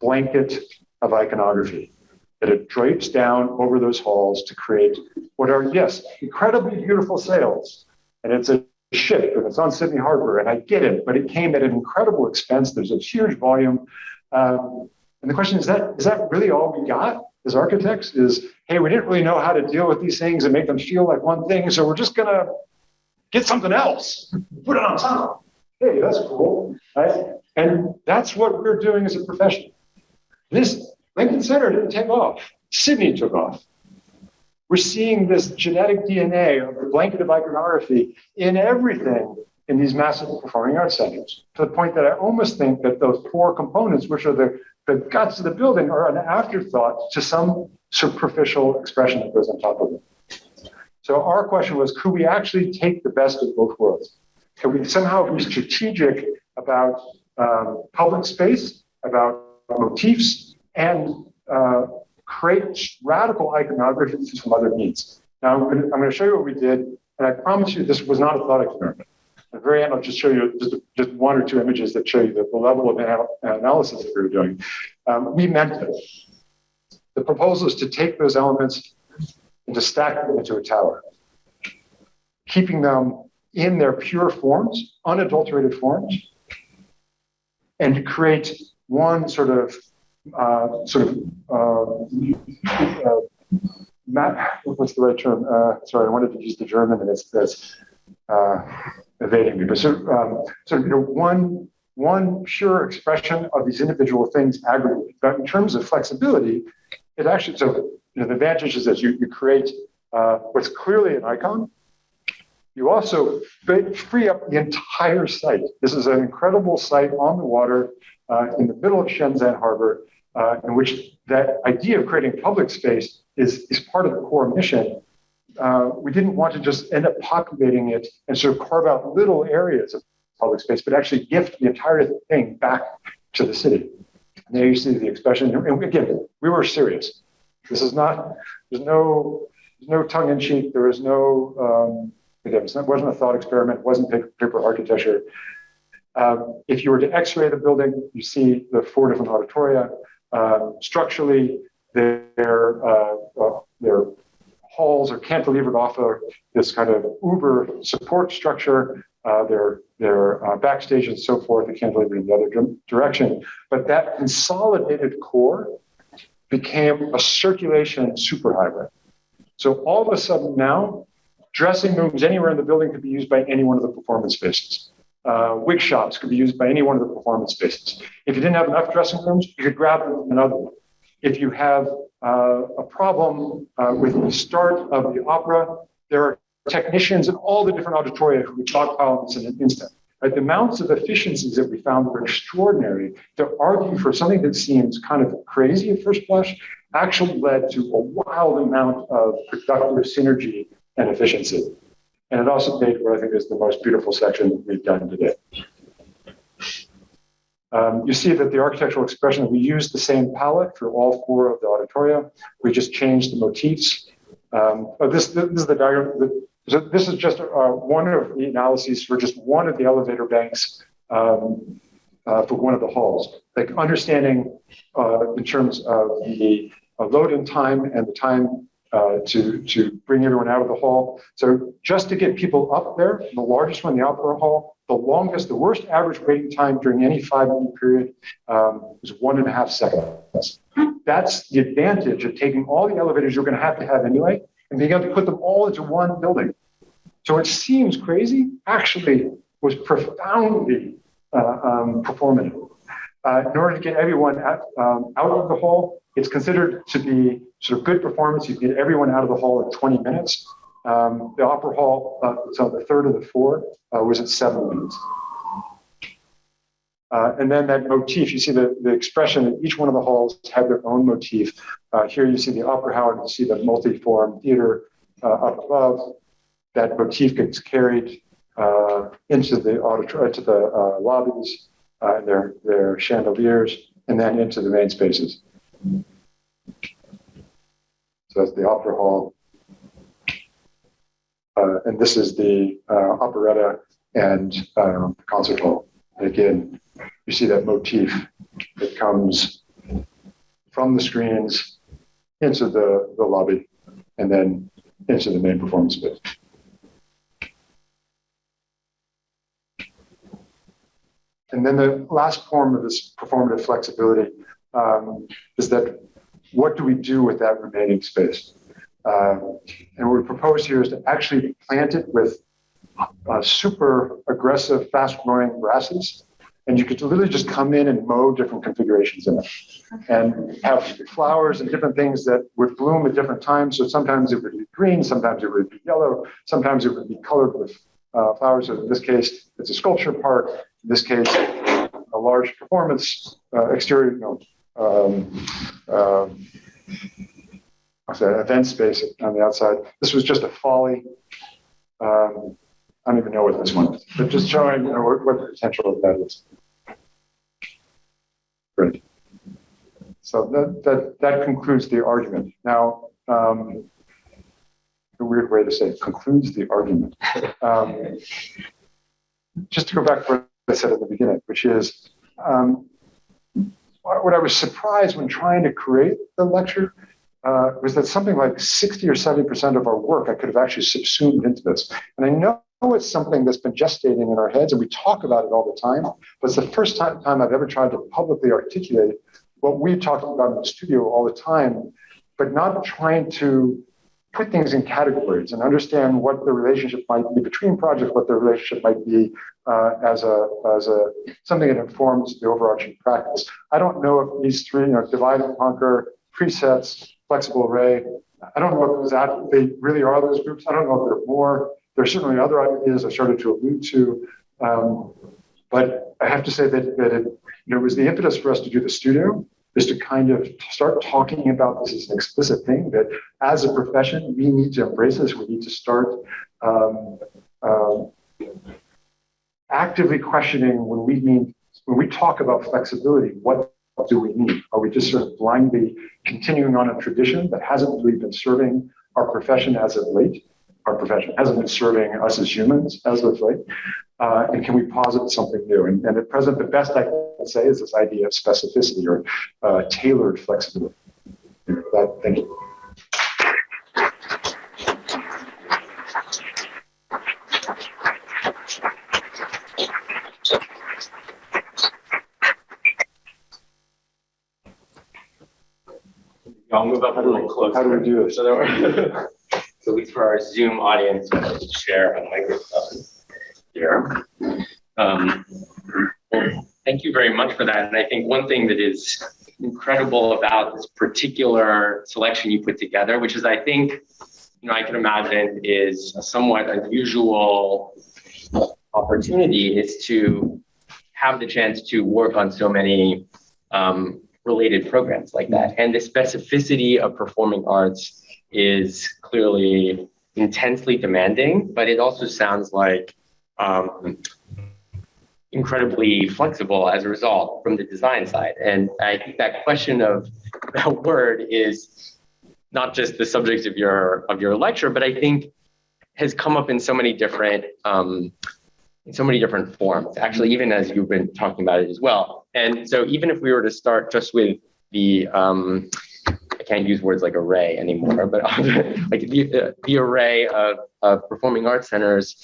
blanket of iconography that it drapes down over those halls to create what are, yes, incredibly beautiful sails. And it's a ship and it's on Sydney Harbor, and I get it, but it came at an incredible expense. There's a huge volume. And the question is that really all we got as architects is, hey, we didn't really know how to deal with these things and make them feel like one thing, so we're just gonna get something else, put it on top. Hey, that's cool, right? And that's what we're doing as a profession. This Lincoln Center didn't take off. Sydney took off. We're seeing this genetic DNA of the blanket of iconography in everything in these massive performing arts centers, to the point that I almost think that those four components, which are the guts of the building, are an afterthought to some superficial expression that goes on top of it. So our question was, could we actually take the best of both worlds? Could we somehow be strategic about public space, about motifs, and create radical iconography for some other needs? Now, I'm going to show you what we did, and I promise you this was not a thought experiment. At the very end, I'll just show you just one or two images that show you the level of analysis that we were doing. We meant it. The proposal is to take those elements and to stack them into a tower, keeping them in their pure forms, unadulterated forms, and to create one what's the right term? Sorry, I wanted to use the German, and it's evading me. But one pure expression of these individual things aggregate. But in terms of flexibility, it actually, the advantage is that you create what's clearly an icon. You also free up the entire site. This is an incredible site on the water in the middle of Shenzhen Harbor, in which that idea of creating public space is part of the core mission. We didn't want to just end up populating it and sort of carve out little areas of public space, but actually gift the entire thing back to the city. And there you see the expression. And again, we were serious. This is not, there's no tongue in cheek. There was no, again, it wasn't a thought experiment. It wasn't paper architecture. If you were to X-ray the building, you see the four different auditoria. Structurally, their halls are cantilevered off of this kind of uber support structure. Their backstage and so forth, are cantilevered in the other direction. But that consolidated core became a circulation superhighway. So all of a sudden now, dressing rooms anywhere in the building could be used by any one of the performance spaces. Wig shops could be used by any one of the performance spaces. If you didn't have enough dressing rooms, you could grab another one. If you have a problem with the start of the opera, there are technicians in all the different auditoria who would stockpile this in an instant. Right? The amounts of efficiencies that we found were extraordinary to argue for something that seems kind of crazy at first blush, actually led to a wild amount of productive synergy and efficiency. And it also made what I think is the most beautiful section that we've done today. You see that the architectural expression, we used the same palette for all four of the auditoria. We just changed the motifs. This is the diagram. This is just one of the analyses for just one of the elevator banks for one of the halls. Like understanding in terms of the load in time and the time to bring everyone out of the hall. So just to get people up there, the largest one, the opera hall, the worst average waiting time during any 5-minute period was 1.5 seconds. That's the advantage of taking all the elevators you're going to have anyway and being able to put them all into one building. So it seems crazy, actually was profoundly performative. In order to get everyone out of the hall, it's considered to be sort of good performance. You can get everyone out of the hall in 20 minutes. The opera hall, so the third of the four, was at 7 minutes. And then that motif, you see the expression that each one of the halls had their own motif. Here you see the opera house, you see the multi-form theater up above. That motif gets carried into the auditoria, to the lobbies, and their chandeliers, and then into the main spaces. So that's the opera hall. And this is the operetta and concert hall. And again, you see that motif that comes from the screens into the lobby and then into the main performance space. And then the last form of this performative flexibility is that what do we do with that remaining space? And what we propose here is to actually plant it with super aggressive, fast-growing grasses. And you could literally just come in and mow different configurations in it and have flowers and different things that would bloom at different times. So sometimes it would be green, sometimes it would be yellow, sometimes it would be colored with flowers. So in this case, it's a sculpture park. In this case, a large performance exterior, event space on the outside. This was just a folly. I don't even know what this one is, but just showing what the potential of that is. Great. So that concludes the argument. Now, a weird way to say it, concludes the argument. Just to go back to what I said at the beginning, which is what I was surprised when trying to create the lecture was that something like 60 or 70% of our work I could have actually subsumed into this. And I know it's something that's been gestating in our heads, and we talk about it all the time, but it's the first time I've ever tried to publicly articulate what we talk about in the studio all the time, but not trying to put things in categories and understand what the relationship might be between projects, what the relationship might be as something that informs the overarching practice. I don't know if these three, divide and conquer, presets, flexible array, I don't know if they really are those groups. I don't know if there are more. There are certainly other ideas I started to allude to, but I have to say that it was the impetus for us to do the studio, is to kind of start talking about this as an explicit thing, that as a profession, we need to embrace this. We need to start actively questioning when we talk about flexibility, what do we mean? Are we just sort of blindly continuing on a tradition that hasn't really been serving our profession as of late? Our profession hasn't been serving us as humans as of late. And can we posit something new? And at present, the best I can say is this idea of specificity or tailored flexibility. Thank you. I'll move up a little closer. How do we do this? So at least for our Zoom audience, we'll share a microphone here. Well, thank you very much for that. And I think one thing that is incredible about this particular selection you put together, which is, I think, I can imagine is a somewhat unusual opportunity, is to have the chance to work on so many related programs like that. And the specificity of performing arts is clearly intensely demanding, but it also sounds like incredibly flexible as a result from the design side. And I think that question of that word is not just the subject of your lecture, but I think has come up in so many different forms, actually, even as you've been talking about it as well. And so even if we were to start just with the, I can't use words like array anymore, but like the array of performing arts centers,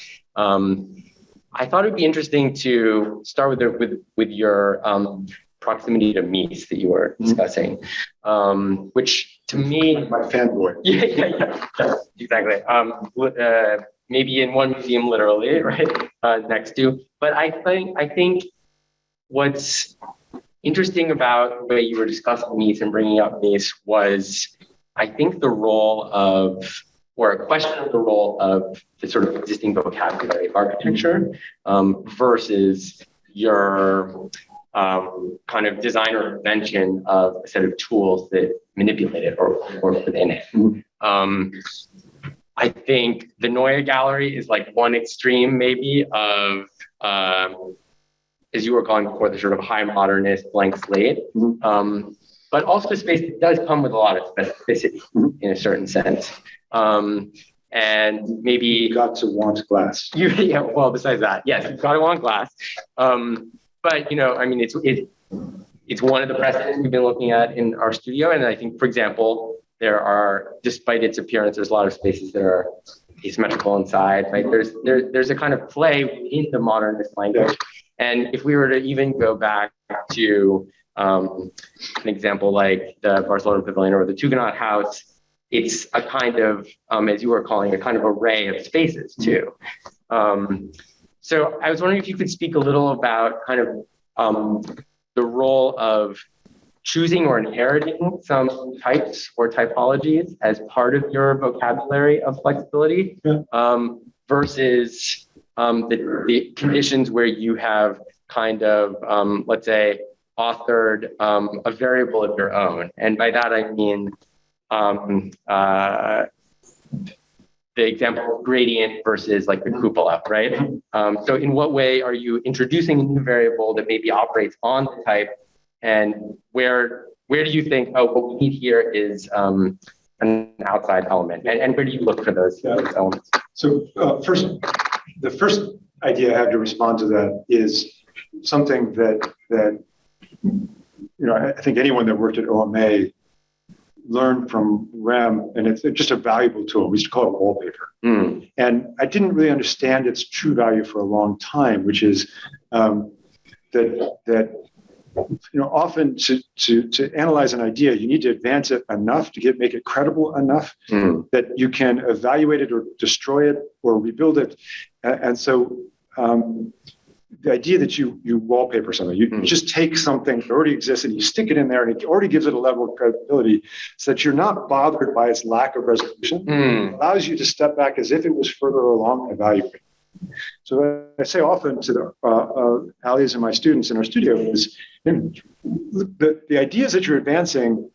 I thought it'd be interesting to start with your proximity to Mies that you were discussing, which to me, my fanboy. Yeah, exactly. maybe in one museum literally, right, next to. But I think what's interesting about the way you were discussing Mies and bringing up Mies was, I think, the role of, or a question of the role of the sort of existing vocabulary of architecture versus your kind of design or invention of a set of tools that manipulate it or work within it. I think the Neue Gallery is like one extreme maybe of, as you were calling before, the sort of high modernist blank slate. But also a space that does come with a lot of specificity in a certain sense. And maybe You got to want glass. yeah, well, besides that, yes, you've got to want glass. But I mean, it's one of the precedents we've been looking at in our studio. And I think, for example, there are, despite its appearance, there's a lot of spaces that are asymmetrical inside, right? There's a kind of play within the modernist language. And if we were to even go back to an example like the Barcelona Pavilion or the Tugendhat House, it's a kind of, as you were calling, a kind of array of spaces too. So I was wondering if you could speak a little about kind of the role of choosing or inheriting some types or typologies as part of your vocabulary of flexibility versus the conditions where you have kind of, let's say, authored a variable of your own. And by that, I mean the example of gradient versus like the cupola, right? So in what way are you introducing a new variable that maybe operates on the type, and where do you think, oh, what we need here is an outside element, and where do you look for those elements? So the first idea I have to respond to that is something that I think anyone that worked at OMA learned from Ram, and it's just a valuable tool. We used to call it wallpaper. And I didn't really understand its true value for a long time, which is that often to analyze an idea, you need to advance it enough to make it credible enough that you can evaluate it or destroy it or rebuild it. And so the idea that you wallpaper something, you just take something that already exists and you stick it in there, and it already gives it a level of credibility so that you're not bothered by its lack of resolution. It allows you to step back as if it was further along and evaluate. So I say often to the allies and my students in our studio is the ideas that you're advancing,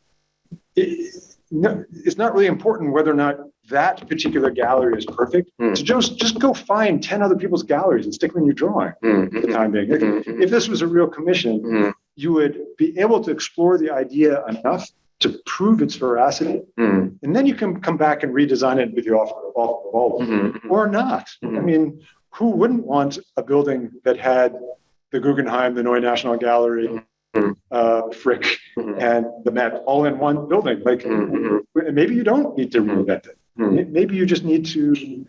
it's not really important whether or not that particular gallery is perfect. So just go find 10 other people's galleries and stick them in your drawing for the time being. If this was a real commission, you would be able to explore the idea enough to prove its veracity, and then you can come back and redesign it with you off the wall, or not. I mean, who wouldn't want a building that had the Guggenheim, the Neue National Gallery, Frick, and the Met all in one building? Like, maybe you don't need to reinvent it. Maybe you just need to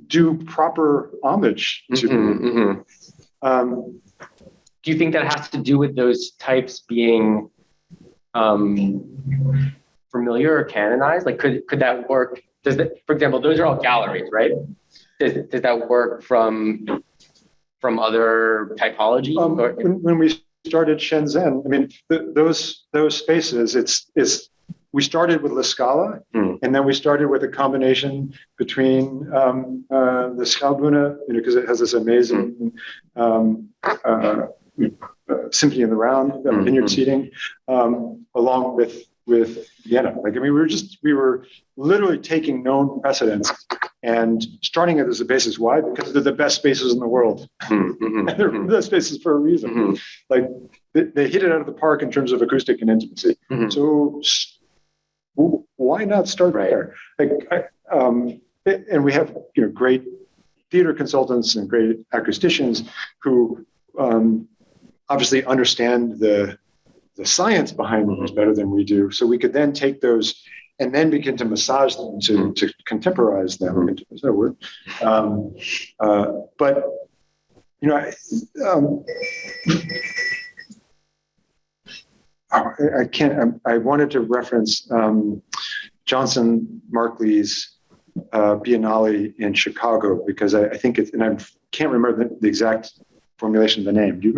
do proper homage to Do you think that has to do with those types being familiar or canonized? Like, could that work? For example, those are all galleries, right? Does that work from other typology? When we started Shenzhen, I mean, those spaces, we started with La Scala, and then we started with a combination between the Schaubühne, because it has this amazing symphony in the round, vineyard seating, along with Vienna. Like, I mean, we were literally taking known precedents and starting it as a basis. Why? Because they're the best spaces in the world. And they're the best spaces for a reason. Like, they hit it out of the park in terms of acoustic and intimacy. So why not start there? Like, and we have great theater consultants and great acousticians who obviously understand the science behind movies better than we do. So we could then take those and then begin to massage them to contemporize them. Is that a word? But I can't. I wanted to reference Johnson Markley's Biennale in Chicago, because I think it's, and I can't remember the exact formulation of the name. Do you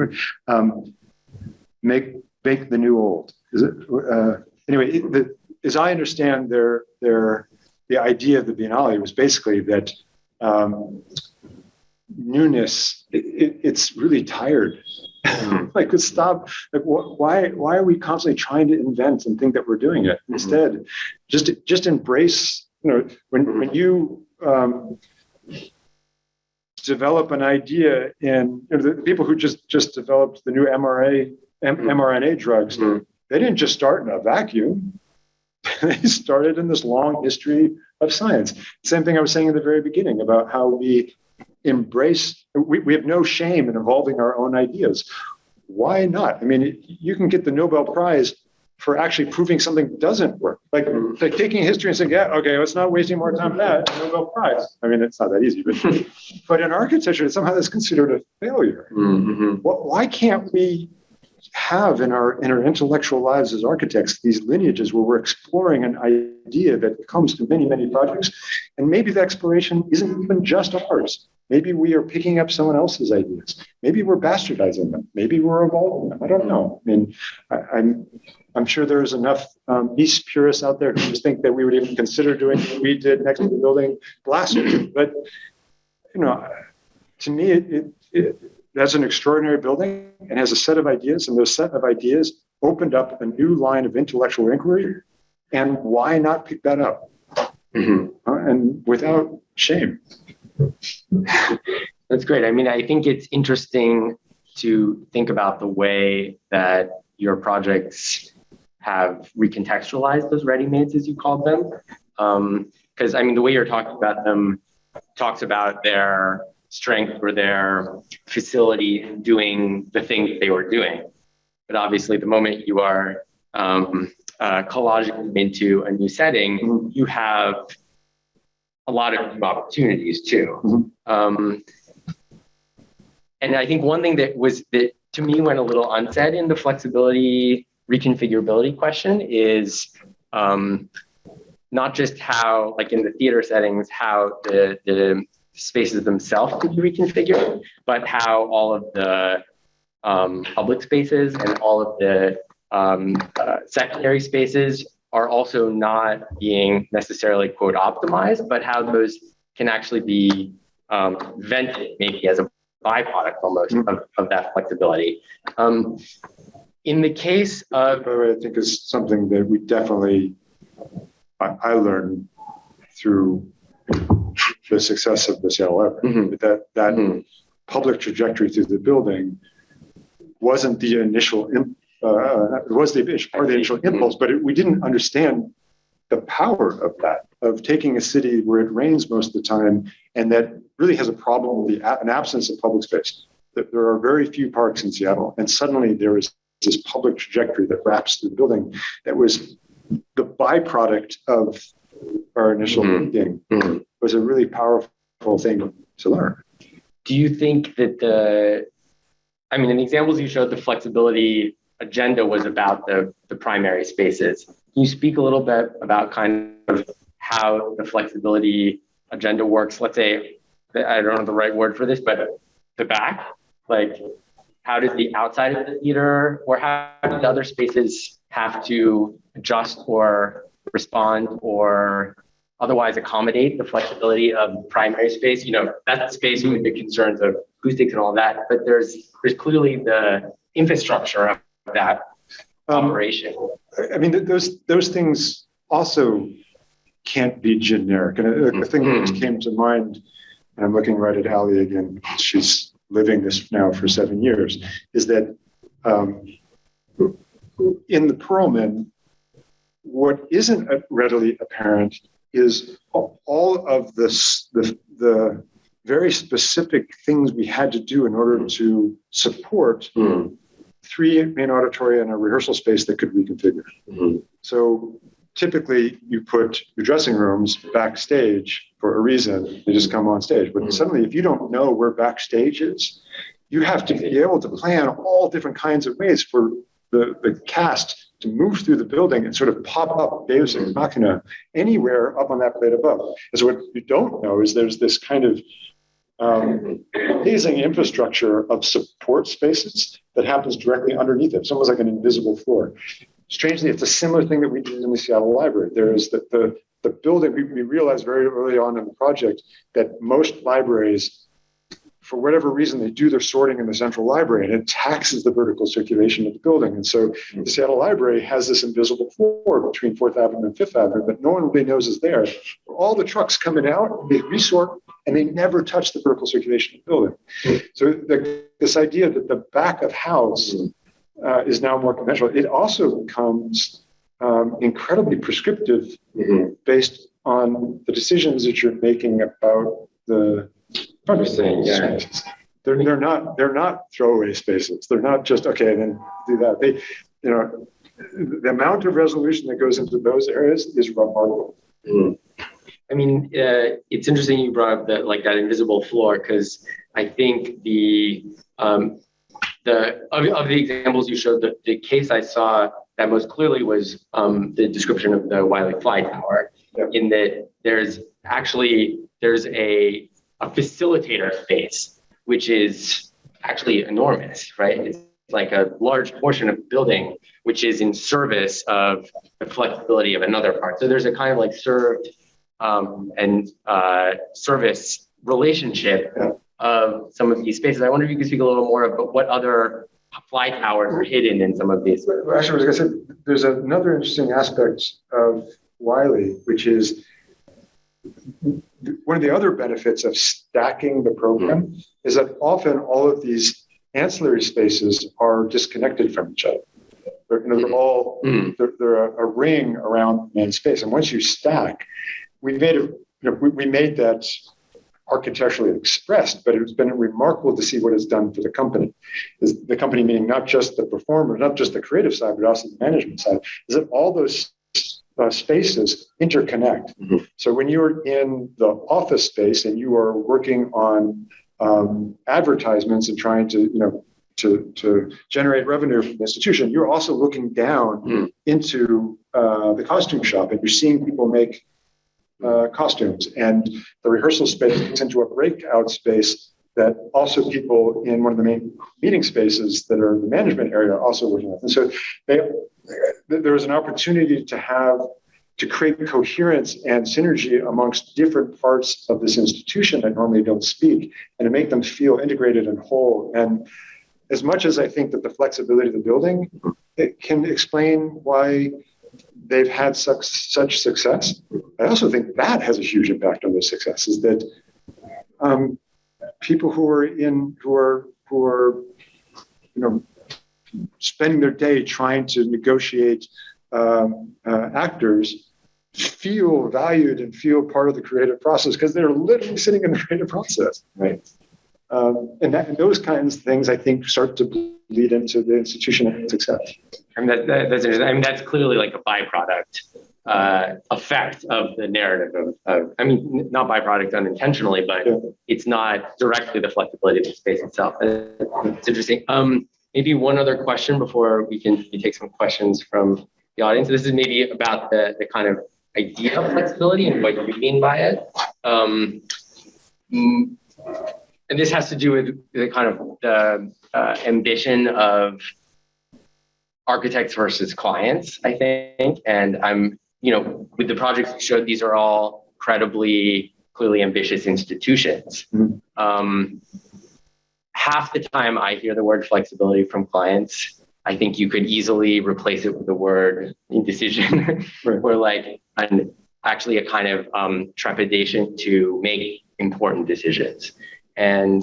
remember? Bake the new old. Is it? Anyway, as I understand the idea of the Biennale was basically that newness, it's really tired. Like, stop. Like, why are we constantly trying to invent and think that we're doing it? Instead, just embrace. When you develop an idea in the people who just developed the new mRNA drugs, they didn't just start in a vacuum. They started in this long history of science. Same thing I was saying in the very beginning about how we embrace, we have no shame in evolving our own ideas. Why not? I mean, you can get the Nobel Prize for actually proving something doesn't work. Like taking history and saying, yeah, okay, let's not wasting more time on that, Nobel Prize. I mean, it's not that easy, but in architecture, somehow that's considered a failure. Why can't we have in our intellectual lives as architects these lineages where we're exploring an idea that comes to many, many projects, and maybe the exploration isn't even just ours. Maybe we are picking up someone else's ideas. Maybe we're bastardizing them. Maybe we're evolving them. I don't know. I mean, I'm sure there's enough East purists out there who just think that we would even consider doing what we did next to the building blasphemy. But to me, that's an extraordinary building and has a set of ideas, and those set of ideas opened up a new line of intellectual inquiry. And why not pick that up? And without shame. That's great. I mean, I think it's interesting to think about the way that your projects have recontextualized those ready-mades, as you called them. Because I mean, the way you're talking about them talks about their strength or their facility in doing the thing that they were doing. But obviously, the moment you are collaging them into a new setting, you have a lot of new opportunities too. And I think one thing that to me went a little unsaid in the flexibility reconfigurability question is not just how, like in the theater settings, how the spaces themselves could be reconfigured, but how all of the public spaces and all of the secondary spaces are also not being necessarily quote optimized, but how those can actually be vented maybe as a byproduct almost of that flexibility. In the case of, by the way, I think is something that we definitely, I learned through the success of the Seattle Library, that public trajectory through the building wasn't the initial, it was the part of the initial impulse, but we didn't understand the power of that, of taking a city where it rains most of the time and that really has a problem with an absence of public space. There are very few parks in Seattle, and suddenly there is this public trajectory that wraps through the building that was the byproduct of our initial thinking. Was a really powerful thing to learn. Do you think that in the examples you showed, the flexibility agenda was about the primary spaces. Can you speak a little bit about kind of how the flexibility agenda works? Let's say, I don't know the right word for this, but the back, like how does the outside of the theater, or how do the other spaces have to adjust or respond or otherwise accommodate the flexibility of primary space? That's the space with the concerns of acoustics and all that, but there's clearly the infrastructure of that operation. I mean, those things also can't be generic. And the thing that just came to mind, and I'm looking right at Allie again, she's living this now for 7 years, is that in the Perlman, what isn't readily apparent is all of the very specific things we had to do in order to support 3 main auditoria and a rehearsal space that could reconfigure. So typically you put your dressing rooms backstage for a reason, they just come on stage. But suddenly if you don't know where backstage is, you have to be able to plan all different kinds of ways for the cast to move through the building and sort of pop up Deus Ex Machina anywhere up on that plate above. And so what you don't know is there's this kind of amazing infrastructure of support spaces that happens directly underneath it. It's almost like an invisible floor. Strangely, it's a similar thing that we did in the Seattle Library. There is the building, we realized very early on in the project that most libraries, for whatever reason, they do their sorting in the central library, and it taxes the vertical circulation of the building. And so the Seattle Library has this invisible floor between 4th Avenue and 5th Avenue that no one really knows is there. All the trucks coming out, they resort, and they never touch the vertical circulation of the building. So this idea that the back of house is now more conventional, it also becomes incredibly prescriptive based on the decisions that you're making about the front spaces. They're not throwaway spaces. They're not just okay, then do that. They, the amount of resolution that goes into those areas is remarkable. I mean, it's interesting you brought up that invisible floor, because I think of the examples you showed, the case I saw that most clearly was the description of the Wiley Fly Tower, in that there's a facilitator space, which is actually enormous, right? It's like a large portion of the building, which is in service of the flexibility of another part. So there's a kind of like served and service relationship of some of these spaces. I wonder if you could speak a little more about what other fly towers are hidden in some of these. Actually, like I said, there's another interesting aspect of Wiley, which is one of the other benefits of stacking the program is that often all of these ancillary spaces are disconnected from each other. They're all they're a ring around the main space, and once you stack, we made that architecturally expressed, but it's been remarkable to see what it's done for the company. Is the company meaning not just the performer, not just the creative side, but also the management side, is that all those spaces interconnect. So when you're in the office space and you are working on advertisements and trying to generate revenue from the institution, you're also looking down into the costume shop, and you're seeing people make costumes, and the rehearsal space gets into a breakout space that also people in one of the main meeting spaces that are the management area are also working with. And so there's an opportunity to create coherence and synergy amongst different parts of this institution that normally don't speak, and to make them feel integrated and whole. And as much as I think that the flexibility of the building, it can explain why they've had such success, I also think that has a huge impact on their success, is that people who are spending their day trying to negotiate actors feel valued and feel part of the creative process because they're literally sitting in the creative process, right? And those kinds of things, I think, start to lead into the institution and success. And that's interesting. I mean, that's clearly like a byproduct effect of the narrative not byproduct unintentionally, but it's not directly the flexibility of the space itself. It's interesting. Maybe one other question before we take some questions from the audience. This is maybe about the kind of idea of flexibility and what you mean by it. And this has to do with the kind of the ambition of architects versus clients, I think. And I'm, with the projects you showed, these are all credibly, clearly ambitious institutions. Half the time I hear the word flexibility from clients, I think you could easily replace it with the word indecision, or like actually a kind of trepidation to make important decisions. And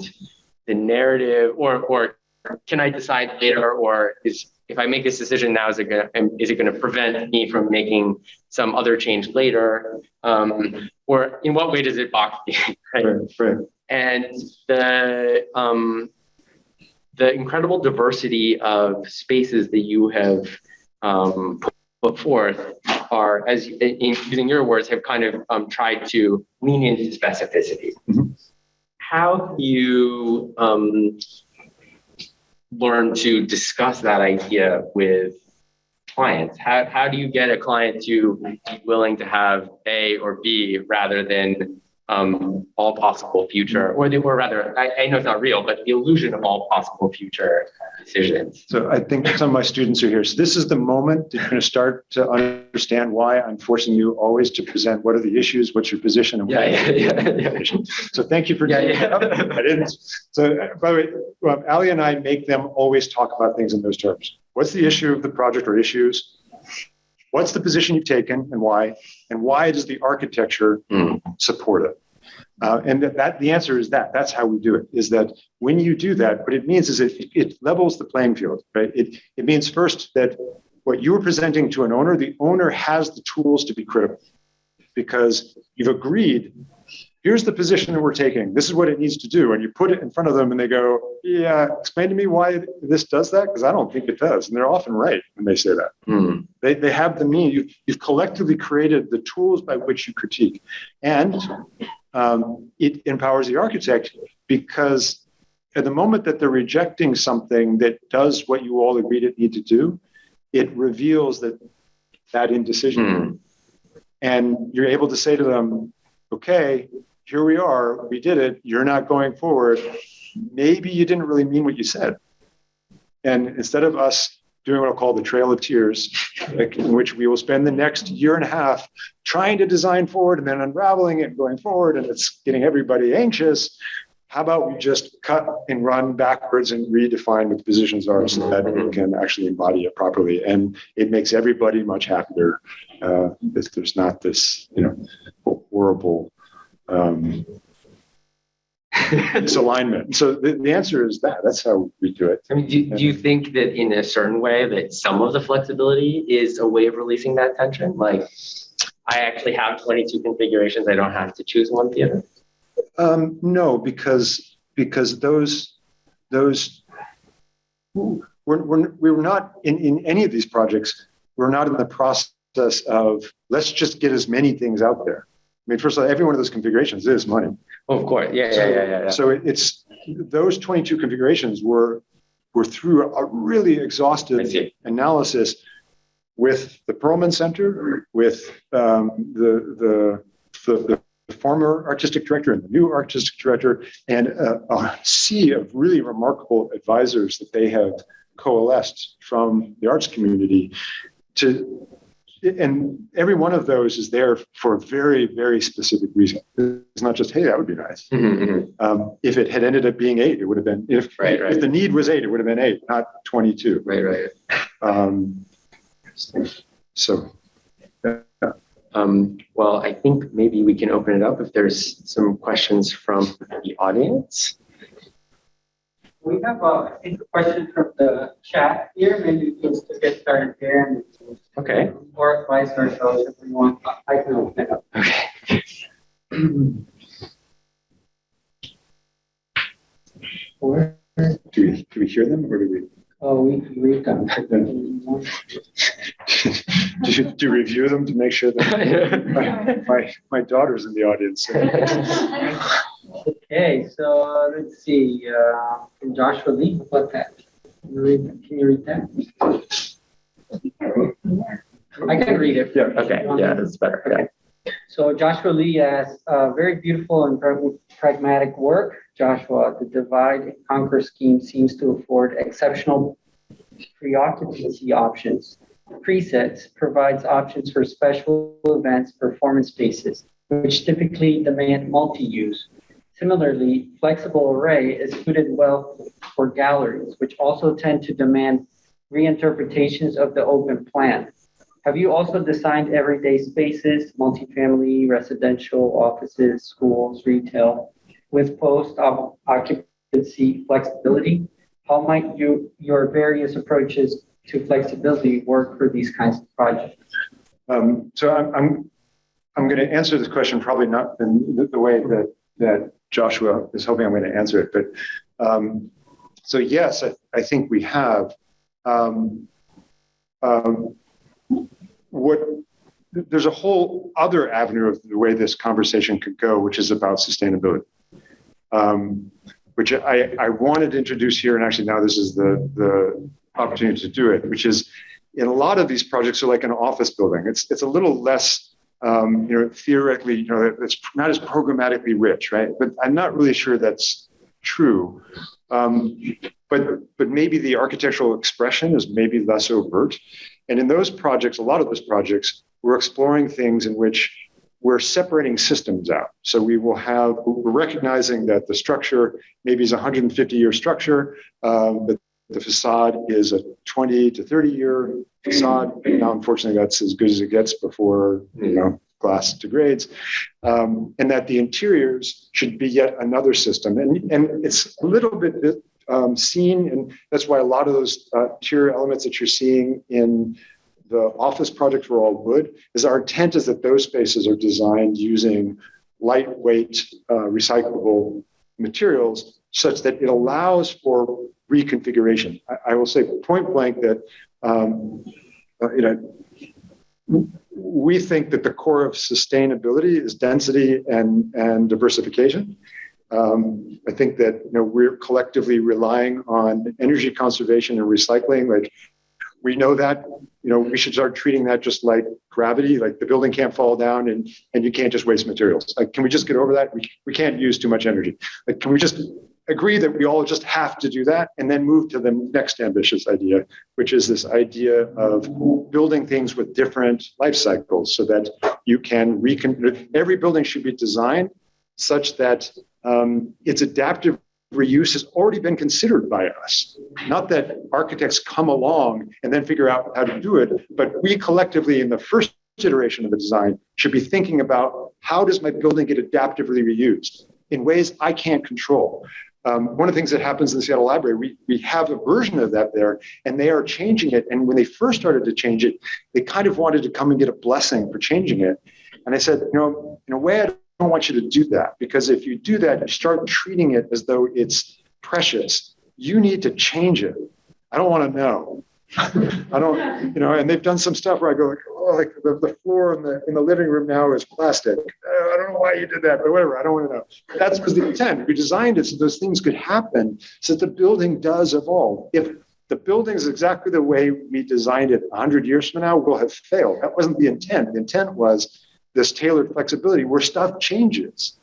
the narrative, or can I decide later, or if I make this decision now, is it going to prevent me from making some other change later? Or in what way does it box me? Right? And the incredible diversity of spaces that you have put forth are, as using your words, have kind of tried to lean into specificity. How do you learn to discuss that idea with clients? How do you get a client to be willing to have A or B rather than all possible future, or rather, I know it's not real, but the illusion of all possible future decisions? So I think some of my students are here. So this is the moment that you're going to start to understand why I'm forcing you always to present what are the issues, what's your position, and Yeah. So thank you for doing that. I didn't. So by the way, Ali and I make them always talk about things in those terms. What's the issue of the project or issues? What's the position you've taken and why? And why does the architecture support it? And that the answer is that. That's how we do it, is that when you do that, what it means is it levels the playing field, right? It means first that what you are presenting to an owner, the owner has the tools to be critical because you've agreed, here's the position that we're taking. This is what it needs to do. And you put it in front of them and they go, yeah, explain to me why this does that, because I don't think it does. And they're often right when they say that. They have the means. You've collectively created the tools by which you critique. And it empowers the architect because at the moment that they're rejecting something that does what you all agreed it needed to do, it reveals that indecision. And you're able to say to them, okay, here we are, we did it, you're not going forward. Maybe you didn't really mean what you said. And instead of us doing what I'll call the Trail of Tears, in which we will spend the next year and a half trying to design forward and then unraveling it and going forward, and it's getting everybody anxious. How about we just cut and run backwards and redefine what the positions are so that we can actually embody it properly? And it makes everybody much happier if there's not this, horrible misalignment. So the answer is that's how we do it. I mean, do you think that in a certain way that some of the flexibility is a way of releasing that tension? Like, I actually have 22 configurations. I don't have to choose one theater. No, because those we're not in any of these projects. We're not in the process of let's just get as many things out there. I mean, first of all, every one of those configurations is money. Oh, of course, yeah. So it's those 22 configurations were through a really exhaustive analysis with the Perlman Center, with the former artistic director and the new artistic director, and a sea of really remarkable advisors that they have coalesced from the arts community and every one of those is there for a very, very specific reason. It's not just, hey, that would be nice. If it had ended up being 8, it would have been, if the need was 8, it would have been 8, not 22. Right. Well, I think maybe we can open it up if there's some questions from the audience. We have, I think, a question from the chat here. Maybe we can just get started there. Okay. Or vice versa, if we want. I can open it up. Okay. Do we hear them or do we? Oh, we can read them. Do you review them to make sure that my daughter's in the audience? Okay, so let's see. From Joshua Lee, about that? Can you read that? I can read it. Yeah. Okay. Yeah, that's better. Okay. So Joshua Lee asks, very beautiful and pragmatic work. Joshua, the divide and conquer scheme seems to afford exceptional preoccupancy options. Presets provides options for special events, performance spaces, which typically demand multi-use. Similarly, flexible array is suited well for galleries, which also tend to demand reinterpretations of the open plan. Have you also designed everyday spaces, multifamily, residential, offices, schools, retail, with post-occupancy flexibility? How might your various approaches to flexibility work for these kinds of projects? So I'm going to answer this question probably not in the way that Joshua is hoping I'm going to answer it, but so yes, I think we have. There's a whole other avenue of the way this conversation could go, which is about sustainability. which I wanted to introduce here, and actually now this is the opportunity to do it, which is in a lot of these projects are like an office building. It's a little less, theoretically, it's not as programmatically rich, right? But I'm not really sure that's true. But maybe the architectural expression is maybe less overt. And in those projects, a lot of those projects, we're exploring things in which we're separating systems out. So we're recognizing that the structure maybe is a 150-year structure, but the facade is a 20 to 30-year facade. Now, unfortunately, that's as good as it gets before, glass degrades, and that the interiors should be yet another system. And it's a little bit seen, and that's why a lot of those interior elements that you're seeing in the office project for all wood is our intent is that those spaces are designed using lightweight, recyclable materials such that it allows for reconfiguration. I will say point blank that we think that the core of sustainability is density and diversification. I think that we're collectively relying on energy conservation and recycling. Like we know that we should start treating that just like gravity. Like the building can't fall down and you can't just waste materials. Like, can we just get over that? We can't use too much energy. Like, can we just agree that we all just have to do that and then move to the next ambitious idea, which is this idea of building things with different life cycles so that you can every building should be designed such that its adaptive reuse has already been considered by us. Not that architects come along and then figure out how to do it, but we collectively in the first iteration of the design should be thinking about how does my building get adaptively reused in ways I can't control. One of the things that happens in the Seattle Library, we have a version of that there, and they are changing it. And when they first started to change it, they kind of wanted to come and get a blessing for changing it. And I said, in a way, I don't want you to do that, because if you do that, you start treating it as though it's precious. You need to change it. I don't want to know. I don't, and they've done some stuff where I go like the floor in the living room now is plastic. I don't know why you did that, but whatever. I don't want to know. That was the intent. We designed it so those things could happen, so that the building does evolve. If the building is exactly the way we designed it 100 years from now, we'll have failed. That wasn't the intent. The intent was this tailored flexibility where stuff changes.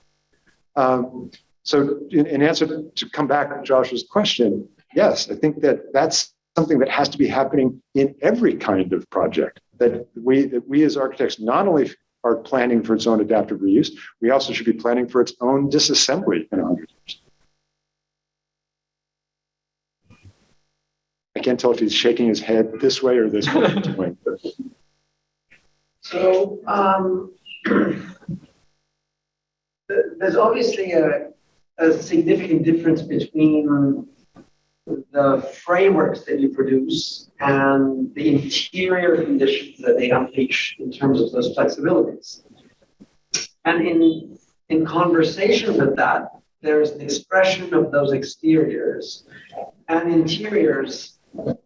So in answer to come back to Josh's question, yes, I think that's something that has to be happening in every kind of project, that we as architects not only are planning for its own adaptive reuse, we also should be planning for its own disassembly in 100 years. I can't tell if he's shaking his head this way or this way. So there's obviously a significant difference between the frameworks that you produce and the interior conditions that they unleash in terms of those flexibilities. And in conversation with that, there's an expression of those exteriors and interiors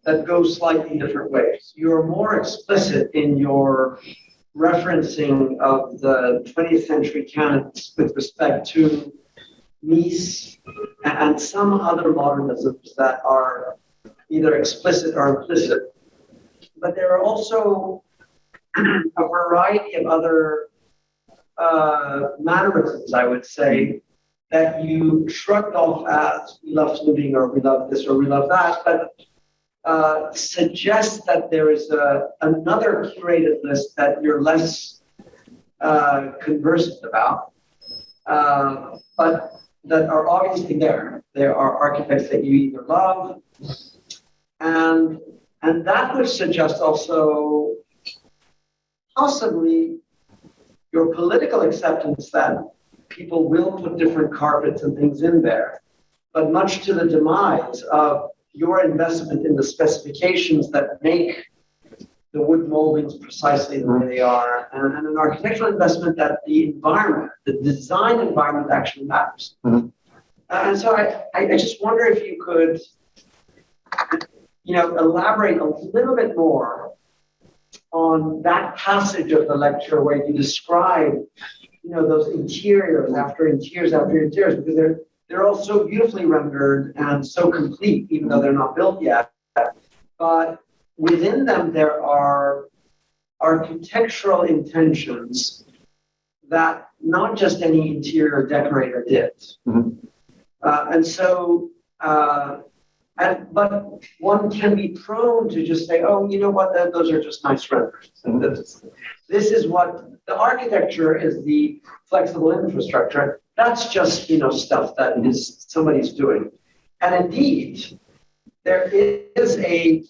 that go slightly different ways. You're more explicit in your referencing of the 20th century canons with respect to Mies and some other modernisms that are either explicit or implicit. But there are also a variety of other mannerisms, I would say, that you shrugged off as we love fluting or we love this or we love that, but suggest that there is another curated list that you're less conversant about, but that are obviously there. There are architects that you either love, and that would suggest also possibly your political acceptance that people will put different carpets and things in there, but much to the demise of your investment in the specifications that make the wood moldings precisely the way they are, and an architectural investment that the environment, the design environment actually matters. Mm-hmm. And so I just wonder if you could, elaborate a little bit more on that passage of the lecture where you describe, those interiors after interiors after interiors, because they're all so beautifully rendered and so complete, even though they're not built yet. But within them, there are architectural intentions that not just any interior decorator did. But one can be prone to just say, oh, you know what, those are just nice renderings. And this is what the architecture is, the flexible infrastructure. That's just, stuff that is somebody's doing. And indeed, there is a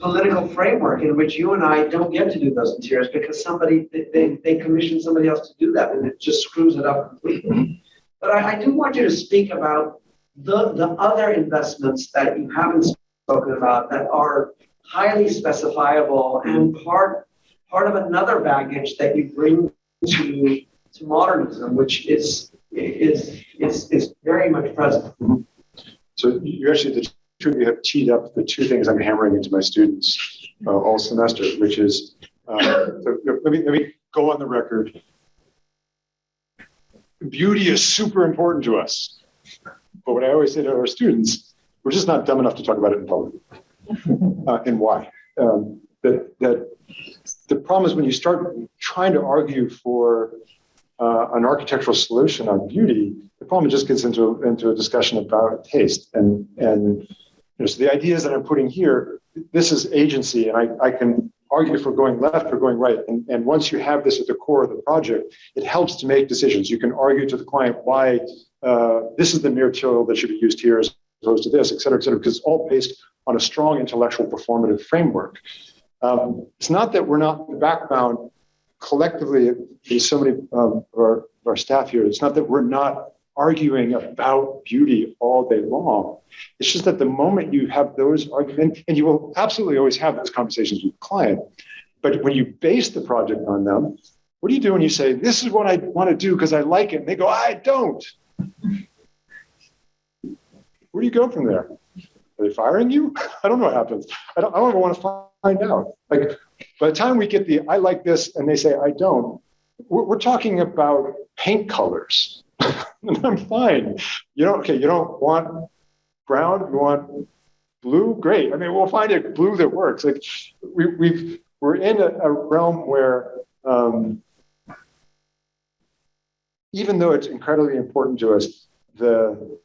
political framework in which you and I don't get to do those interiors because they commission somebody else to do that, and it just screws it up completely. But I do want you to speak about the other investments that you haven't spoken about that are highly specifiable and part of another baggage that you bring to modernism, which is very much present. So you actually you have teed up the two things I'm hammering into my students all semester, which is let me go on the record. Beauty is super important to us. But what I always say to our students, we're just not dumb enough to talk about it in public. And why? That the problem is when you start trying to argue for an architectural solution on beauty, the problem just gets into a discussion about taste. And so the ideas that I'm putting here, this is agency, and I can argue for going left or going right. And once you have this at the core of the project, it helps to make decisions. You can argue to the client why this is the material that should be used here as opposed to this, et cetera, because it's all based on a strong intellectual performative framework. It's not that we're not in the background collectively, there's so many of our staff here, it's not that we're not arguing about beauty all day long. It's just that the moment you have those arguments, and you will absolutely always have those conversations with the client, but when you base the project on them, what do you do when you say, this is what I want to do because I like it? And they go, I don't. Where do you go from there? Are they firing you? I don't know what happens. I don't ever want to find out. Like, by the time we get the I like this and they say I don't, we're talking about paint colors. And I'm fine. You don't want brown, you want blue? Great. I mean, we'll find a blue that works. Like we're in a realm where even though it's incredibly important to us, the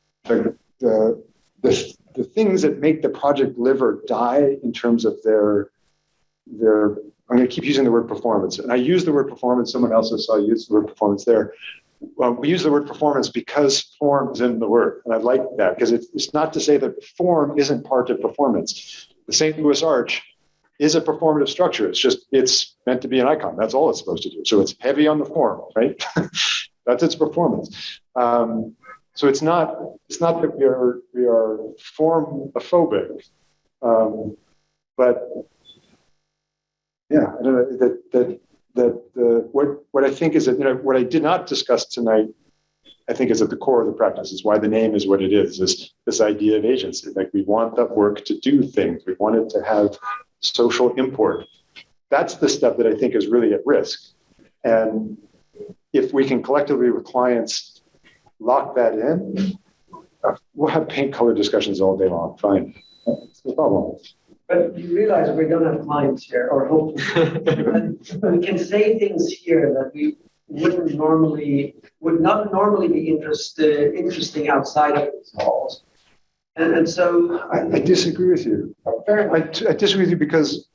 things that make the we live or die in terms of their I'm going to keep using the word performance. And I use the word performance, someone else has saw use the word performance there. We use the word performance because form is in the word. And I like that because it's not to say that form isn't part of performance. The St. Louis Arch is a performative structure. It's meant to be an icon. That's all it's supposed to do. So it's heavy on the form, right? That's its performance. So it's not that we are form-phobic, but yeah, I don't know that what I think is that what I did not discuss tonight, I think is at the core of the practice. Is why the name is what it is. This idea of agency. Like we want that work to do things. We want it to have social import. That's the stuff that I think is really at risk. And if we can collectively with clients lock that in, we'll have paint color discussions all day long. Fine, it's no problem. But you realize we don't have clients here, or hopefully. We can say things here that we would not normally be interesting outside of these halls. And so I disagree with you. I disagree with you because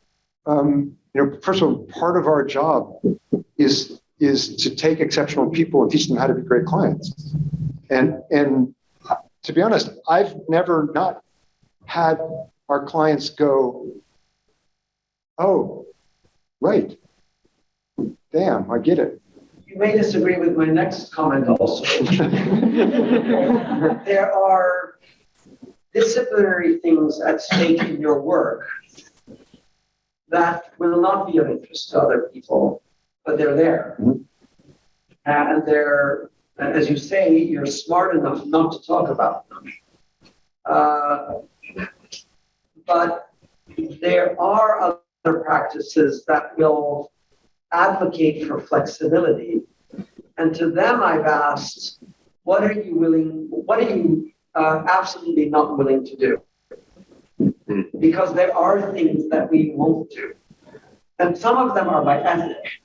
first of all, part of our job is to take exceptional people and teach them how to be great clients. And to be honest, I've never not had our clients go, oh, right. Damn, I get it. You may disagree with my next comment also. There are disciplinary things at stake in your work that will not be of interest to other people, but they're there. Mm-hmm. And they're, as you say, you're smart enough not to talk about them. But there are other practices that will advocate for flexibility. And to them, I've asked, what are you absolutely not willing to do? Because there are things that we won't do. And some of them are by ethic,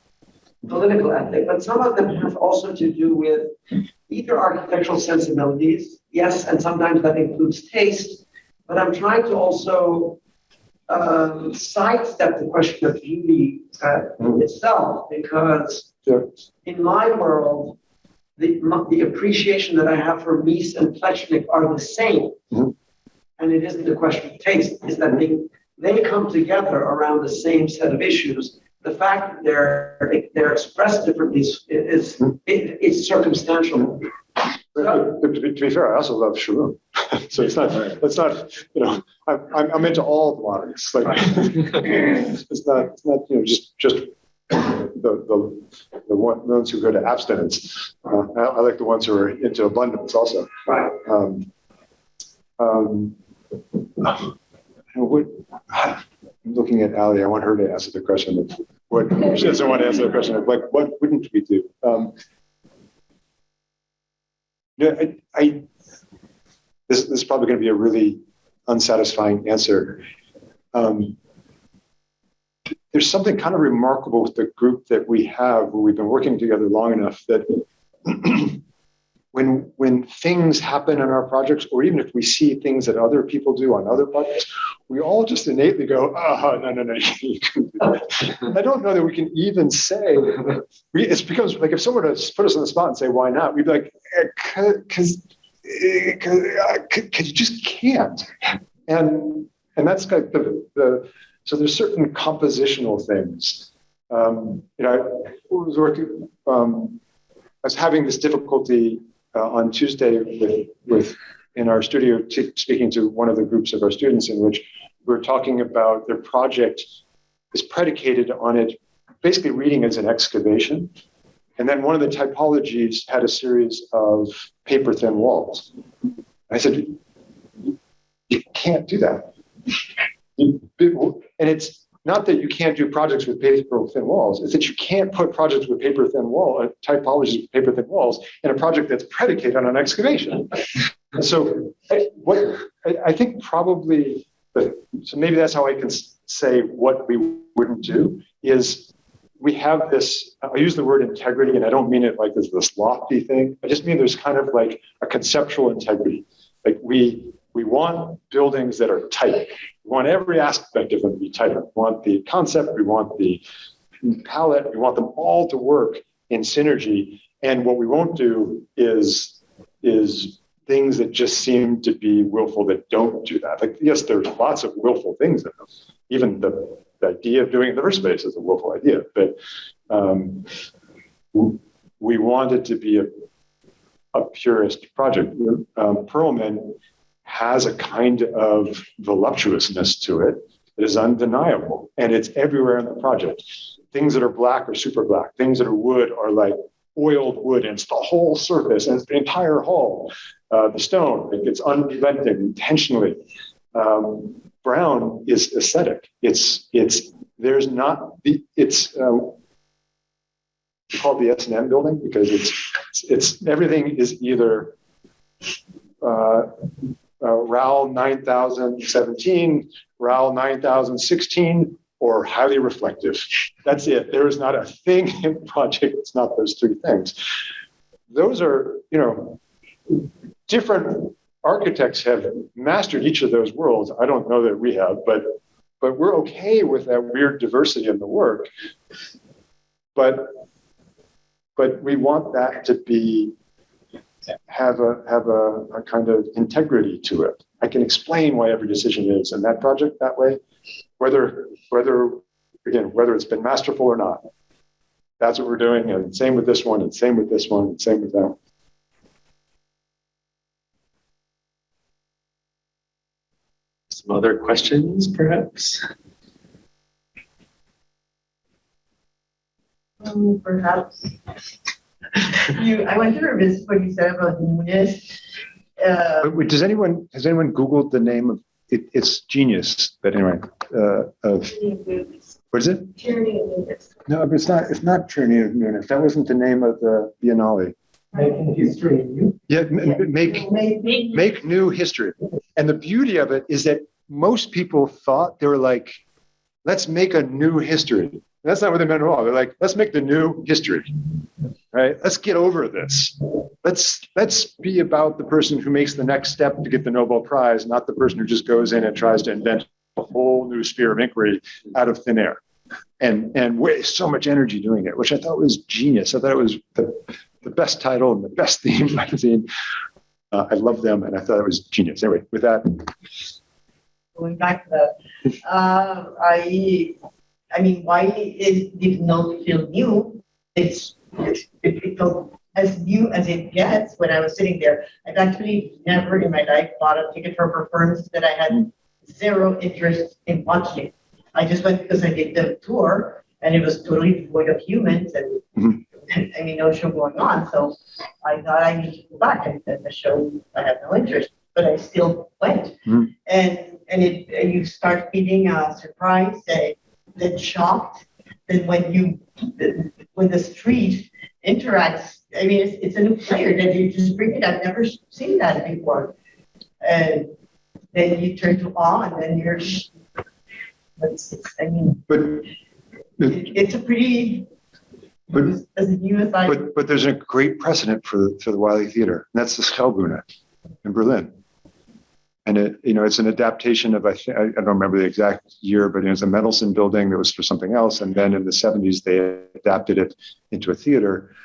political ethic, but some of them have also to do with either architectural sensibilities, yes, and sometimes that includes taste, but I'm trying to also sidestep the question of beauty itself, because in my world, the appreciation that I have for Mies and Plechnik are the same. And it isn't a question of taste, is that they come together around the same set of issues. The fact that they're expressed differently is circumstantial. To be fair, I also love Shalom. So it's not, I'm into all the modernists. Like, it's not, just the ones who go to abstinence. I like the ones who are into abundance also. Right. I'm looking at Ali. I want her to answer the question of what she doesn't want to answer the question of like what wouldn't we do? This is probably going to be a really unsatisfying answer. There's something kind of remarkable with the group that we have, where we've been working together long enough that when things happen in our projects, or even if we see things that other people do on other projects, we all just innately go, oh, no, you couldn't do that. I don't know that we can even say, it's because like if someone were to put us on the spot and say, why not? We'd be like, because you just can't. And that's like so there's certain compositional things. I was having this difficulty on Tuesday with in our studio speaking to one of the groups of our students, in which we were talking about their project is predicated on it basically reading as an excavation. And then one of the typologies had a series of paper thin walls. I said, you can't do that. And it's not that you can't do projects with paper thin walls, it's that you can't put projects with paper thin typologies with paper thin walls in a project that's predicated on an excavation. And so I think probably, so maybe that's how I can say what we wouldn't do, is we have this, I use the word integrity, and I don't mean it like as this lofty thing. I just mean there's kind of like a conceptual integrity. Like we want buildings that are tight. We want every aspect of them to be tight. We want the concept, we want the palette, we want them all to work in synergy. And what we won't do is things that just seem to be willful that don't do that. Like, yes, there's lots of willful things in them. Even the idea of doing it in the first place is a willful idea. But we want it to be a purist project. Perlman has a kind of voluptuousness to it that is undeniable, and it's everywhere in the project. Things that are black are super black. Things that are wood are like oiled wood, and it's the whole surface, and it's the entire hall. The stone, it's unrelenting intentionally. Brown is aesthetic. It's called the S&M building because it's everything is either RAL 9017, RAL 9016, or highly reflective. That's it. There is not a thing in the project that's not those three things. Those are, different architects have mastered each of those worlds. I don't know that we have, but we're okay with that weird diversity in the work. But we want that to have a kind of integrity to it. I can explain why every decision is in that project that way, whether it's been masterful or not. That's what we're doing, and same with this one, and same with this one, and same with that one. Some other questions, perhaps? Perhaps. I want to revisit what you said about newness. Has anyone Googled the name of it? It's genius, but anyway, of what is it? Tyranny of newness. No, but it's not Tyranny of Newness. That wasn't the name of the Biennale. Making history new. Yeah, make new history. And the beauty of it is that most people thought they were like, let's make a new history. That's not what they meant at all. They're like, let's make the new history, right? Let's get over this. Let's be about the person who makes the next step to get the Nobel Prize, not the person who just goes in and tries to invent a whole new sphere of inquiry out of thin air and waste so much energy doing it, which I thought was genius. I thought it was the best title and the best theme magazine. I love them, and I thought it was genius. Anyway, with that. Going back to that, I mean, why did not feel new? It felt as new as it gets when I was sitting there. I've actually never in my life bought a ticket for a performance that I had zero interest in watching. I just went because I did the tour, and it was totally devoid of humans and I mean, no show going on. So I thought I need to go back, and the show I had no interest, but I still went. And you start feeling surprised, then shocked. Then when the street interacts, I mean, it's a new player that you just bring it. I've never seen that before. And then you turn to awe, and then you're. It's a pretty. As new as I. But there's a great precedent for the Wiley Theater, and that's the Schellbühne in Berlin. And it's an adaptation of, I don't remember the exact year, but it was a Mendelssohn building that was for something else. And then in the 70s, they adapted it into a theater.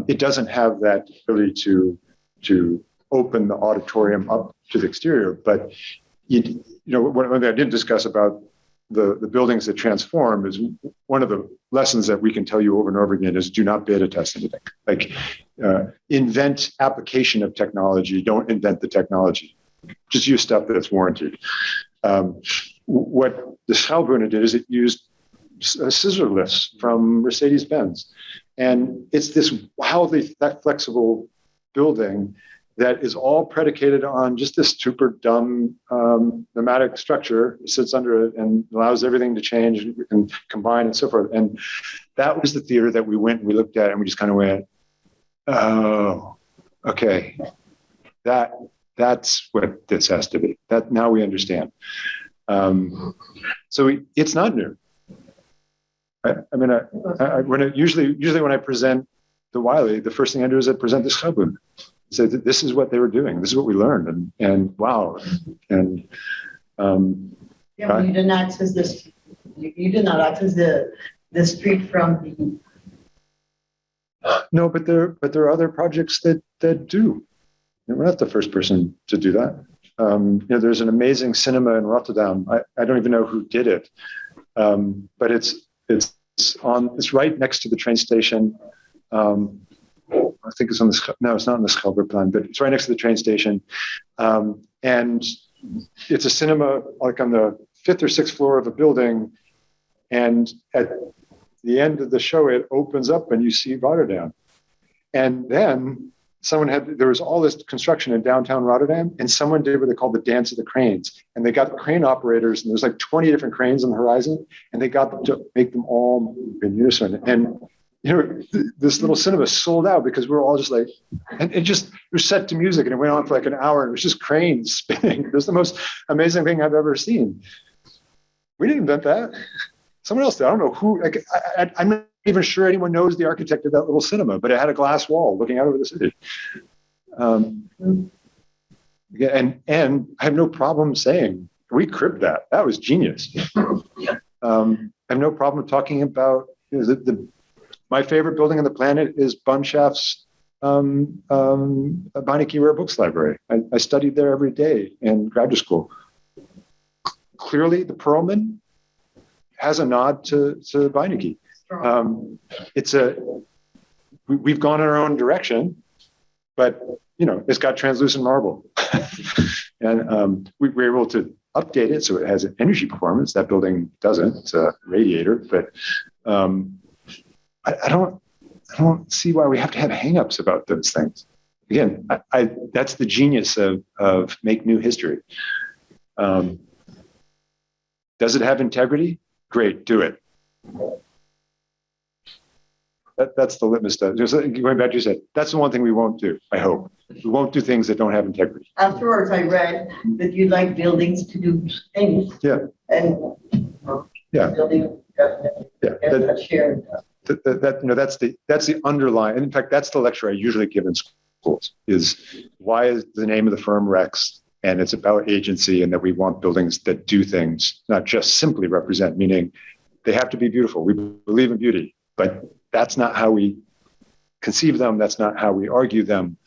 It doesn't have that ability to open the auditorium up to the exterior. But, one thing I didn't discuss about the buildings that transform is one of the lessons that we can tell you over and over again is do not beta test anything. Like invent application of technology, don't invent the technology. Just use stuff that's warranted. What the Schellbühne did is it used scissor lifts from Mercedes-Benz. And it's this wildly flexible building that is all predicated on just this super dumb pneumatic structure. It sits under it and allows everything to change and combine and so forth. And that was the theater that we went and we looked at and we just kind of went, oh, okay, that's what this has to be. That now we understand. So it's not new. Usually when I present the Wiley, the first thing I do is I present the Schellbühne. Say that this is what they were doing. This is what we learned, and wow, and you did not access this. You did not access the street from the. No, but there are other projects that do. And we're not the first person to do that. There's an amazing cinema in Rotterdam. I don't even know who did it, but it's right next to the train station. I think it's it's not on the Schellbühne, but it's right next to the train station. And it's a cinema like on the 5th or 6th floor of a building. And at the end of the show, it opens up and you see Rotterdam. And then there was all this construction in downtown Rotterdam, and someone did what they called the dance of the cranes. And they got the crane operators, and there's like 20 different cranes on the horizon, and they got them to make them all in unison. And this little cinema sold out because we were all just like, and it was set to music, and it went on for like an hour, and it was just cranes spinning. It was the most amazing thing I've ever seen. We didn't invent that. Someone else did. I don't know who. Like, I'm not even sure anyone knows the architect of that little cinema, but it had a glass wall looking out over the city. And I have no problem saying we cribbed that. That was genius. I have no problem talking about my favorite building on the planet is Bunshaft's Beinecke Rare Books Library. I studied there every day in graduate school. Clearly, the Perlman has a nod to Beinecke. We've gone in our own direction, but it's got translucent marble, and we were able to update it so it has an energy performance. That building doesn't. It's a radiator, but I don't see why we have to have hangups about those things. Again, that's the genius of make new history. Does it have integrity? Great, do it. that's the litmus test. Just going back to you said, that's the one thing we won't do. I hope we won't do things that don't have integrity. Afterwards, I read that you like buildings to do things. Yeah. And Yeah. building definitely. Yeah. That's the underlying. And in fact, that's the lecture I usually give in schools. Is why is the name of the firm Rex? And it's about agency, and that we want buildings that do things, not just simply represent, meaning they have to be beautiful. We believe in beauty, but that's not how we conceive them. That's not how we argue them.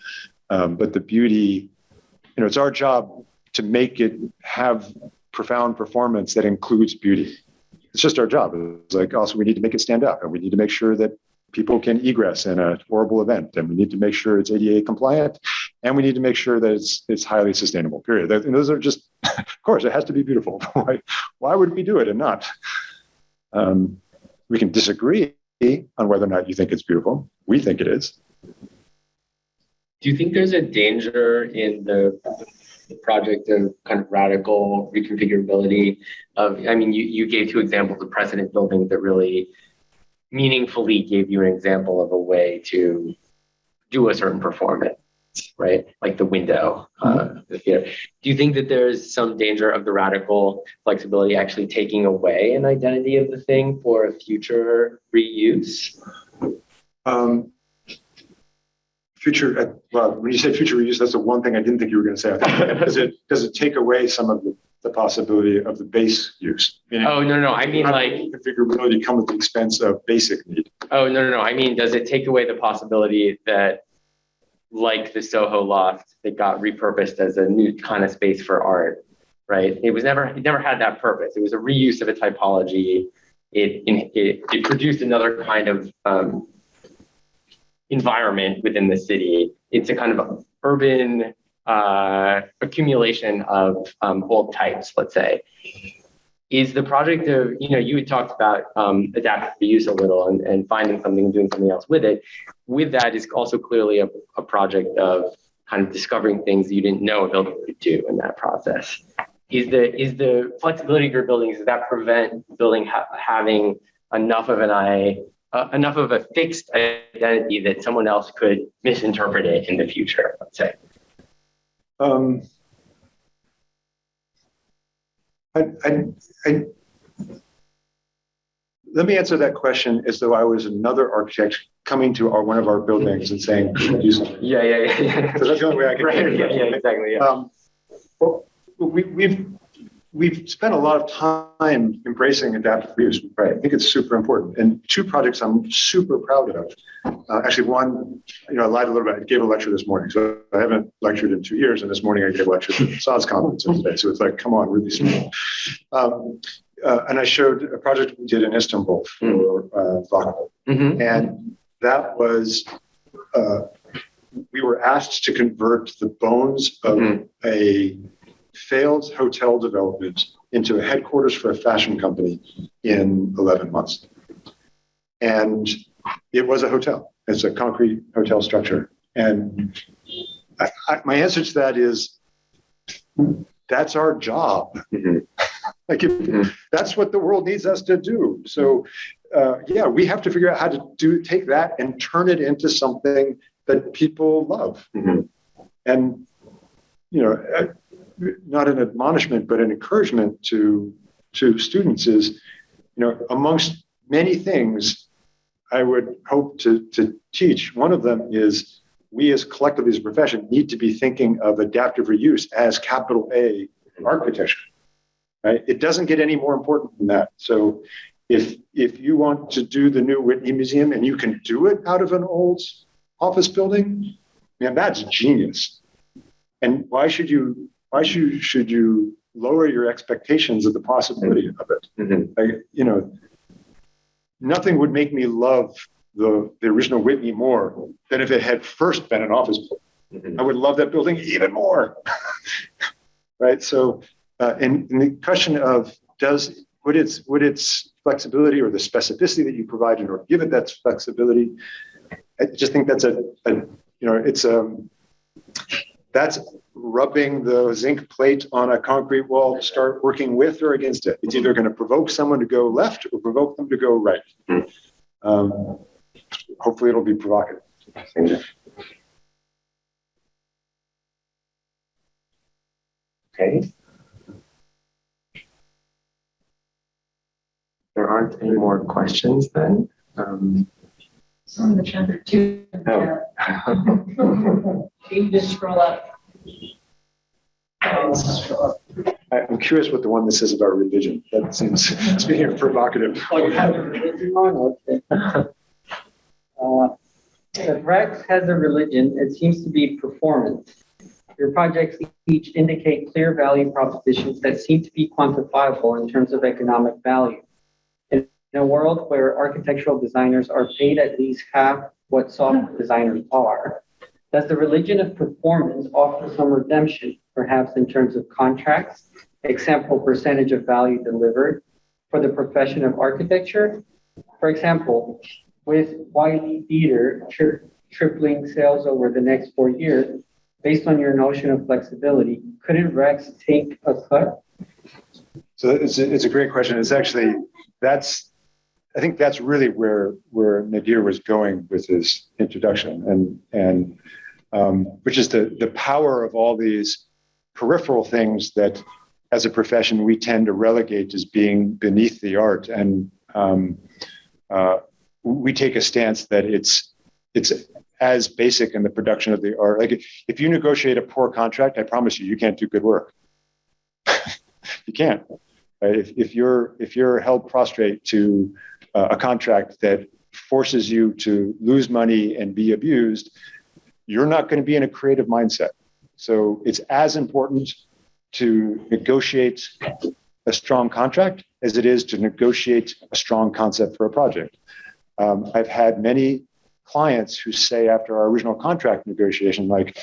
But the beauty, it's our job to make it have profound performance that includes beauty. It's just our job. It's like also we need to make it stand up, and we need to make sure that people can egress in a horrible event, and we need to make sure it's ADA compliant, and we need to make sure that it's highly sustainable, period. And those are just, of course, it has to be beautiful. Why would we do it and not? We can disagree on whether or not you think it's beautiful. We think it is. Do you think there's a danger in the project of kind of radical reconfigurability you gave two examples of precedent buildings that really meaningfully gave you an example of a way to do a certain performance, right? Like the window. The theater. Do you think that there's some danger of the radical flexibility actually taking away an identity of the thing for future reuse? When you say future reuse, that's the one thing I didn't think you were going to say. Does it take away some of the possibility of the base use? No. I mean, like configurability come at the expense of basic need. No. I mean, does it take away the possibility that, like the Soho loft, that got repurposed as a new kind of space for art, right? It never had that purpose. It was a reuse of a typology. It produced another kind of environment within the city. It's a kind of urban accumulation of old types, let's say. Is the project of, you had talked about adaptive reuse a little and finding something and doing something else with it. With that is also clearly a project of kind of discovering things you didn't know a building could do in that process. Is the flexibility of your buildings, does that prevent building having enough of a fixed identity that someone else could misinterpret it in the future, let's say? Let me answer that question as though I was another architect coming to one of our buildings and saying, do something. Yeah. So that's the only way I can right, do it. Yeah, exactly. Yeah. Well, we've spent a lot of time embracing adaptive reuse. Right. I think it's super important. And two projects I'm super proud of. Actually, one, I lied a little bit. I gave a lecture this morning. So I haven't lectured in 2 years. And this morning I gave a lecture at the SODS conference today. So it's like, come on, really small. And I showed a project we did in Istanbul for Vakko. Mm-hmm. And that was, we were asked to convert the bones of a failed hotel development into a headquarters for a fashion company in 11 months. And it was a hotel. It's a concrete hotel structure. And my answer to that is, that's our job. Mm-hmm. That's what the world needs us to do. So, we have to figure out how to take that and turn it into something that people love. Mm-hmm. And, not an admonishment, but an encouragement to students is, amongst many things I would hope to teach, one of them is we as collectively as a profession need to be thinking of adaptive reuse as capital A architecture. Right? It doesn't get any more important than that. So if you want to do the new Whitney Museum and you can do it out of an old office building, man, that's genius. And why should you lower your expectations of the possibility of it? Mm-hmm. Nothing would make me love the original Whitney more than if it had first been an office building. Mm-hmm. I would love that building even more. Right? So, and the question of would its flexibility or the specificity that you provide in order to give it that flexibility, I just think that's that's rubbing the zinc plate on a concrete wall to start working with or against it. It's either going to provoke someone to go left or provoke them to go right. hopefully it'll be provocative. Okay. There aren't any more questions then. Some in the chat are too. Oh. You can just scroll up. I'm curious what the one that says about religion. That seems, speaking of provocative. If Rex has a religion, it seems to be performance. Your projects each indicate clear value propositions that seem to be quantifiable in terms of economic value. In a world where architectural designers are paid at least half what software designers are, does the religion of performance offer some redemption, perhaps in terms of contracts, example percentage of value delivered for the profession of architecture? For example, with Wiley Theater tripling sales over the next 4 years, based on your notion of flexibility, couldn't Rex take a cut? So it's a great question. It's actually, I think that's really where Nader was going with his introduction, and which is the power of all these peripheral things that as a profession we tend to relegate as being beneath the art. And we take a stance that it's as basic in the production of the art. Like if you negotiate a poor contract, I promise you can't do good work. You can't. If you're held prostrate to a contract that forces you to lose money and be abused, you're not going to be in a creative mindset. So it's as important to negotiate a strong contract as it is to negotiate a strong concept for a project. I've had many clients who say after our original contract negotiation, like,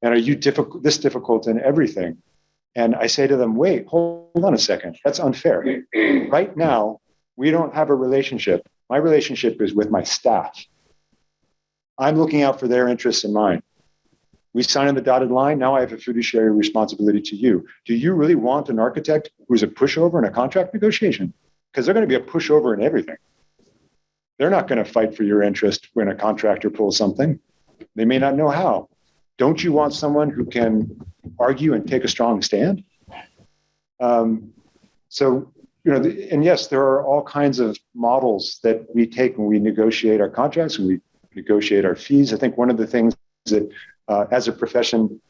and are you this difficult in everything? And I say to them, wait, hold on a second. That's unfair. Right now, we don't have a relationship. My relationship is with my staff. I'm looking out for their interests and mine. We sign on the dotted line. Now I have a fiduciary responsibility to you. Do you really want an architect who's a pushover in a contract negotiation? Because they're going to be a pushover in everything. They're not going to fight for your interest when a contractor pulls something. They may not know how. Don't you want someone who can argue and take a strong stand? So, and yes, there are all kinds of models that we take when we negotiate our contracts, when we negotiate our fees. I think one of the things that as a profession,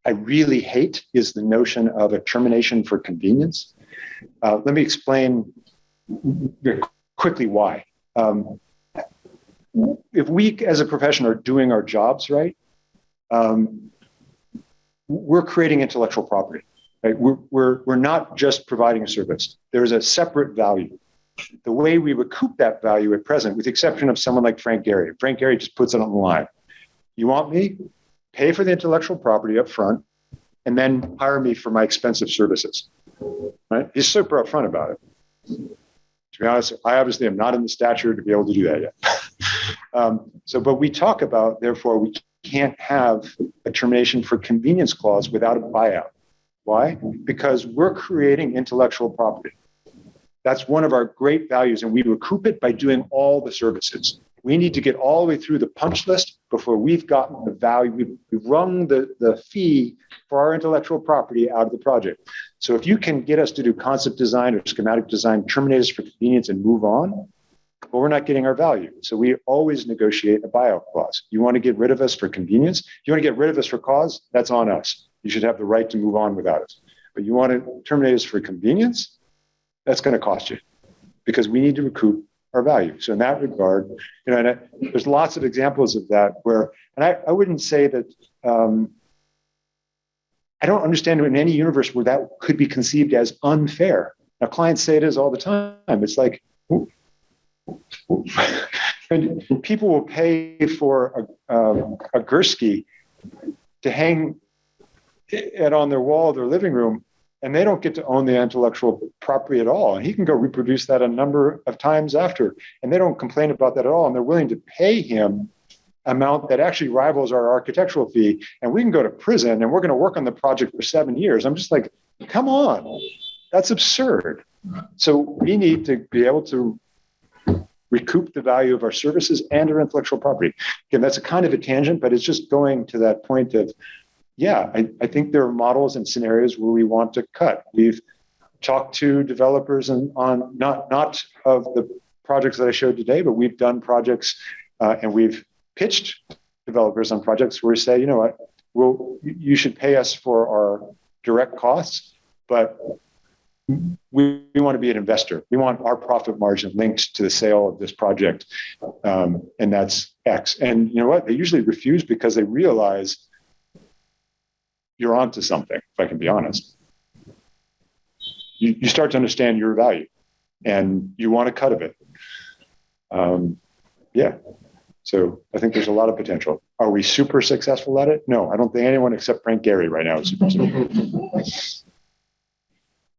I really hate is the notion of a termination for convenience. Let me explain quickly why. If we as a profession are doing our jobs right, we're creating intellectual property. Right? We're not just providing a service. There's a separate value. The way we recoup that value at present, with the exception of someone like Frank Gehry. Frank Gehry just puts it on the line. You want me? Pay for the intellectual property up front, and then hire me for my expensive services. Right? He's super upfront about it. To be honest, I obviously am not in the stature to be able to do that yet. But we talk about, therefore, we can't have a termination for convenience clause without a buyout. Why? Because we're creating intellectual property. That's one of our great values, and we recoup it by doing all the services. We need to get all the way through the punch list before we've gotten the value. We've wrung the fee for our intellectual property out of the project. So if you can get us to do concept design or schematic design, terminate us for convenience and move on, well, we're not getting our value. So we always negotiate a buyout clause. You want to get rid of us for convenience? You want to get rid of us for cause? That's on us. You should have the right to move on without us. But you want to terminate us for convenience? That's going to cost you because we need to recoup our value. So in that regard, and there's lots of examples of that where, and I wouldn't say that, I don't understand in any universe where that could be conceived as unfair. Now, clients say it is all the time. It's like, and people will pay for a Gursky to hang it on their wall of their living room, and they don't get to own the intellectual property at all. And he can go reproduce that a number of times after, and they don't complain about that at all. And they're willing to pay him amount that actually rivals our architectural fee. And we can go to prison and we're going to work on the project for 7 years. I'm just like, come on, that's absurd. So we need to be able to recoup the value of our services and our intellectual property. Again, that's a kind of a tangent, but it's just going to that point of, yeah, I think there are models and scenarios where we want to cut. We've talked to developers on not of the projects that I showed today, but we've done projects and we've pitched developers on projects where we say, you know what, you should pay us for our direct costs, but we want to be an investor. We want our profit margin linked to the sale of this project, and that's X. And you know what? They usually refuse because they realize you're onto something, if I can be honest. You start to understand your value and you want a cut of it. Yeah. So I think there's a lot of potential. Are we super successful at it? No, I don't think anyone except Frank Gehry right now is super successful.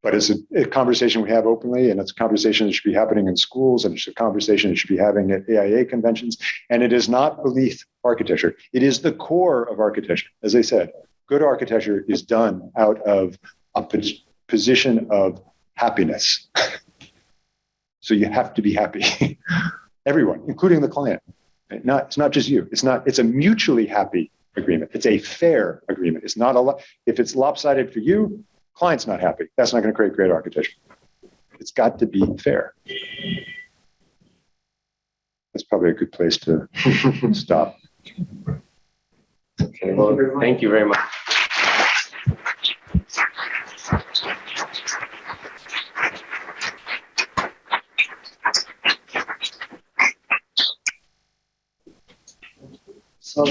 But it's a conversation we have openly, and it's a conversation that should be happening in schools, and it's a conversation that should be having at AIA conventions. And it is not beneath architecture. It is the core of architecture. As I said, good architecture is done out of a position of happiness. So you have to be happy. Everyone, including the client. It's not just you. It's a mutually happy agreement. It's a fair agreement. It's not if it's lopsided for you, client's not happy. That's not going to create great architecture. It's got to be fair. That's probably a good place to stop. Okay, well, thank you very much. So